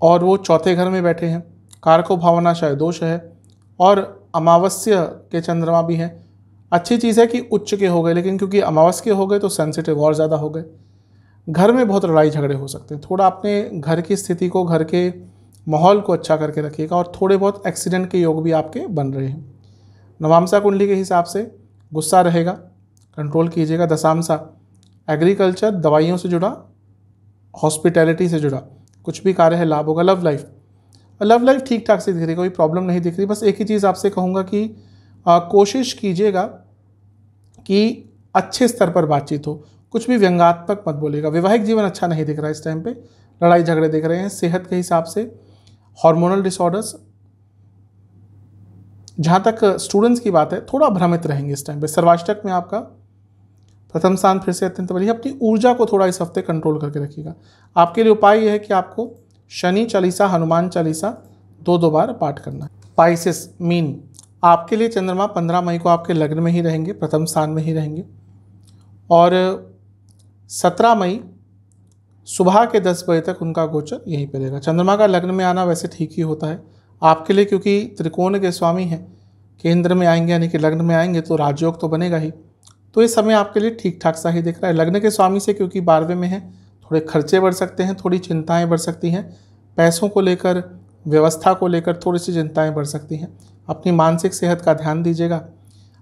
और वो चौथे घर में बैठे हैं, कारको भावनाशाय दोष है, और अमावस्या के चंद्रमा भी हैं। अच्छी चीज़ है कि उच्च के हो गए, लेकिन क्योंकि अमावस्या के हो गए तो सेंसिटिव और ज़्यादा हो गए। घर में बहुत लड़ाई झगड़े हो सकते हैं। थोड़ा अपने घर की स्थिति को, घर के माहौल को अच्छा करके रखिएगा, और थोड़े बहुत एक्सीडेंट के योग भी आपके बन रहे हैं। नवामसा कुंडली के हिसाब से गुस्सा रहेगा, कंट्रोल कीजिएगा। दशामसा एग्रीकल्चर, दवाइयों से जुड़ा, हॉस्पिटैलिटी से जुड़ा कुछ भी कार्य है, लाभ होगा। लव लाइफ ठीक ठाक से दिख रही, कोई प्रॉब्लम नहीं दिख रही। बस एक ही चीज़ आपसे कहूँगा कि कोशिश कीजिएगा कि अच्छे स्तर पर बातचीत हो, कुछ भी व्यंग्यात्मक मत बोलिएगा। वैवाहिक जीवन अच्छा नहीं दिख रहा है इस टाइम पे, लड़ाई झगड़े दिख रहे हैं। सेहत के हिसाब से हार्मोनल डिसऑर्डर्स। जहाँ तक स्टूडेंट्स की बात है, थोड़ा भ्रमित रहेंगे इस टाइम पे। सर्वाष्टक में आपका प्रथम स्थान फिर से अत्यंत बड़ी है। अपनी ऊर्जा को थोड़ा इस हफ्ते कंट्रोल करके रखिएगा। आपके लिए उपाय यह है कि आपको शनि चालीसा, हनुमान चालीसा 2-2 बार पाठ करना है। पाइसेस, मीन, आपके लिए चंद्रमा 15 मई को आपके लग्न में ही रहेंगे, प्रथम स्थान में ही रहेंगे, और 17 मई सुबह के 10 बजे तक उनका गोचर यहीं पर रहेगा। चंद्रमा का लग्न में आना वैसे ठीक ही होता है आपके लिए, क्योंकि त्रिकोण के स्वामी हैं, केंद्र में आएंगे यानी कि लग्न में आएंगे तो राजयोग तो बनेगा ही। तो ये समय आपके लिए ठीक ठाक सा ही दिख रहा है। लग्न के स्वामी से क्योंकि 12वें में है, थोड़े खर्चे बढ़ सकते हैं, थोड़ी चिंताएं बढ़ सकती हैं, पैसों को लेकर, व्यवस्था को लेकर थोड़ी सी चिंताएं बढ़ सकती हैं। अपनी मानसिक सेहत का ध्यान दीजिएगा।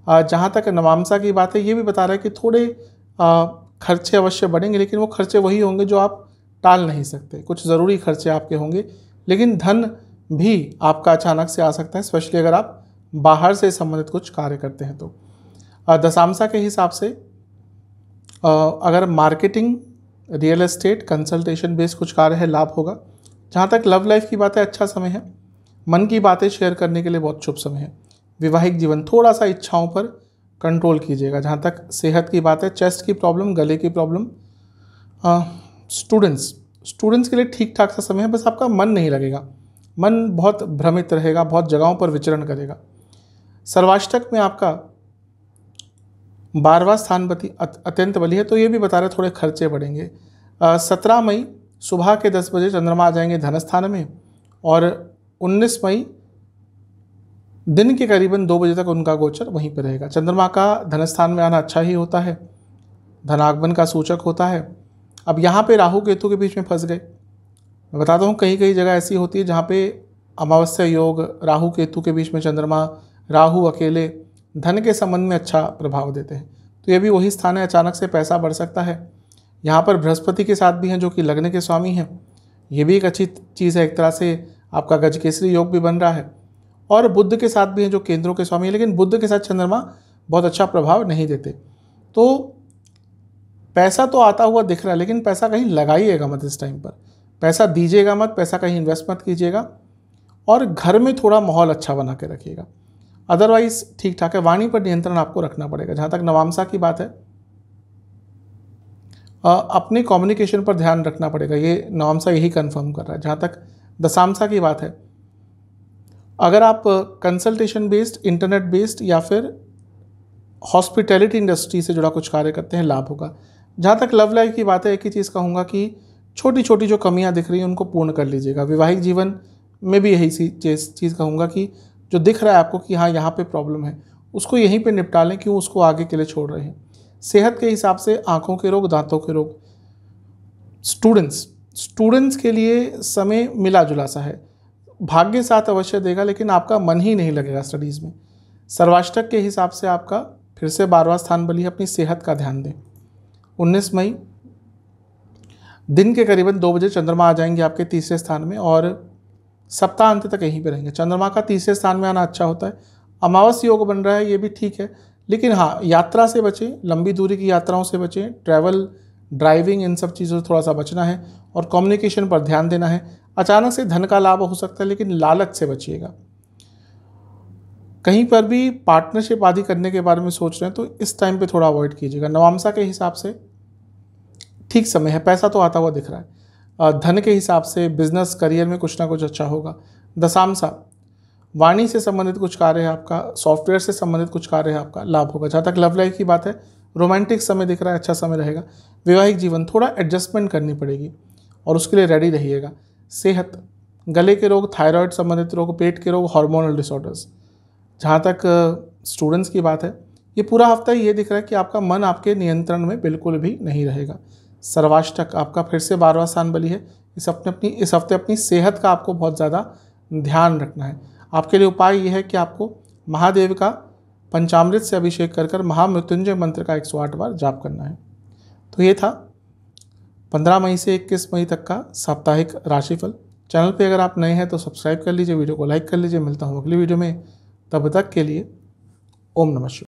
जहाँ तक नवामसा की बात है, ये भी बता रहा है कि थोड़े खर्चे अवश्य बढ़ेंगे, लेकिन वो खर्चे वही होंगे जो आप टाल नहीं सकते। कुछ ज़रूरी खर्चे आपके होंगे, लेकिन धन भी आपका अचानक से आ सकता है, स्पेशली अगर आप बाहर से संबंधित कुछ कार्य करते हैं तो। दशामसा के हिसाब से अगर marketing, real estate, consultation based कुछ कार्य है, लाभ होगा। जहाँ तक लव लाइफ की बात है, अच्छा समय है, मन की बातें शेयर करने के लिए बहुत शुभ समय है। वैवाहिक जीवन, थोड़ा सा इच्छाओं पर कंट्रोल कीजिएगा। जहाँ तक सेहत की बात है, चेस्ट की प्रॉब्लम, गले की प्रॉब्लम। स्टूडेंट्स के लिए ठीक ठाक सा समय है, बस आपका मन नहीं लगेगा, मन बहुत भ्रमित रहेगा, बहुत जगहों पर विचरण करेगा। सर्वाष्टक में आपका 12वां स्थानपति अत्यंत बली है, तो ये भी बता रहे थोड़े खर्चे बढ़ेंगे। 17 मई सुबह के 10 बजे चंद्रमा आ जाएंगे धन स्थान में, और 19 मई दिन के करीबन 2 बजे तक उनका गोचर वहीं पर रहेगा। चंद्रमा का धन स्थान में आना अच्छा ही होता है, धनागमन का सूचक होता है। अब यहाँ पे राहु केतु के बीच में फंस गए। मैं बताता हूँ कई कई जगह ऐसी होती है जहाँ पे अमावस्या योग, राहु केतु के बीच में चंद्रमा, राहु अकेले धन के संबंध में अच्छा प्रभाव देते हैं। तो ये भी वही स्थान है, अचानक से पैसा बढ़ सकता है। यहाँ पर बृहस्पति के साथ भी हैं जो कि लग्न के स्वामी हैं, ये भी एक अच्छी चीज़ है। एक तरह से आपका गजकेसरी योग भी बन रहा है। और बुध के साथ भी हैं जो केंद्रों के स्वामी हैं, लेकिन बुध के साथ चंद्रमा बहुत अच्छा प्रभाव नहीं देते। तो पैसा तो आता हुआ दिख रहा है, लेकिन पैसा कहीं लगाइएगा मत इस टाइम पर, पैसा दीजिएगा मत, पैसा कहीं इन्वेस्ट मत कीजिएगा, और घर में थोड़ा माहौल अच्छा बना के रखिएगा। अदरवाइज ठीक ठाक है। वाणी पर नियंत्रण आपको रखना पड़ेगा। जहाँ तक नवामसा की बात है, अपनी कम्युनिकेशन पर ध्यान रखना पड़ेगा, ये नवामसा यही कंफर्म कर रहा है। जहाँ तक दशामसा की बात है, अगर आप कंसल्टेशन बेस्ड, इंटरनेट बेस्ड या फिर हॉस्पिटैलिटी इंडस्ट्री से जुड़ा कुछ कार्य करते हैं, लाभ होगा। जहाँ तक लव लाइफ की बात है, एक ही चीज़ कहूँगा कि छोटी छोटी जो कमियाँ दिख रही हैं उनको पूर्ण कर लीजिएगा। वैवाहिक जीवन में भी यही चीज़ कहूँगा कि जो दिख रहा है आपको कि हाँ यहाँ पे प्रॉब्लम है, उसको यहीं पे निपटा लें, क्यों उसको आगे के लिए छोड़ रहे हैं। सेहत के हिसाब से आँखों के रोग, दांतों के रोग। स्टूडेंट्स के लिए समय मिला जुला सा है, भाग्य साथ अवश्य देगा, लेकिन आपका मन ही नहीं लगेगा स्टडीज़ में। सर्वाष्टक के हिसाब से आपका फिर से 12वां स्थान बली है, अपनी सेहत का ध्यान दें। 19 मई दिन के करीबन 2 बजे चंद्रमा आ जाएंगे आपके तीसरे स्थान में, और सप्ताह अंत तक यहीं पे रहेंगे। चंद्रमा का तीसरे स्थान में आना अच्छा होता है। अमावस योग बन रहा है, ये भी ठीक है, लेकिन हाँ यात्रा से बचें, लंबी दूरी की यात्राओं से बचें, ट्रैवल, ड्राइविंग, इन सब चीज़ों से थोड़ा सा बचना है, और कम्युनिकेशन पर ध्यान देना है। अचानक से धन का लाभ हो सकता है, लेकिन लालच से बचिएगा। कहीं पर भी पार्टनरशिप आदि करने के बारे में सोच रहे हैं तो इस टाइम पे थोड़ा अवॉइड कीजिएगा। नवामसा के हिसाब से ठीक समय है, पैसा तो आता हुआ दिख रहा है। धन के हिसाब से बिजनेस, करियर में कुछ ना कुछ अच्छा होगा। दशामसा वाणी से संबंधित कुछ कार्य है आपका, सॉफ्टवेयर से संबंधित कुछ कार्य है आपका, लाभ होगा। जहाँ तक लव लाइफ की बात है, रोमांटिक समय दिख रहा है, अच्छा समय रहेगा। वैवाहिक जीवन थोड़ा एडजस्टमेंट करनी पड़ेगी और उसके लिए रेडी रहिएगा। सेहत, गले के रोग, थायराइड संबंधित रोग, पेट के रोग, हार्मोनल डिसऑर्डर्स। जहाँ तक स्टूडेंट्स की बात है, ये पूरा हफ्ता ये दिख रहा है कि आपका मन आपके नियंत्रण में बिल्कुल भी नहीं रहेगा। सर्वाष्टक आपका फिर से 12वां स्थान बली है। इस हफ्ते अपनी सेहत का आपको बहुत ज़्यादा ध्यान रखना है। आपके लिए उपाय ये है कि आपको महादेव का पंचामृत से अभिषेक कर कर महामृत्युंजय मंत्र का 108 बार जाप करना है। तो ये था 15 मई से 21 मई तक का साप्ताहिक राशिफल। चैनल पे अगर आप नए हैं तो सब्सक्राइब कर लीजिए, वीडियो को लाइक कर लीजिए। मिलता हूँ अगली वीडियो में, तब तक के लिए ओम नमः शिवाय।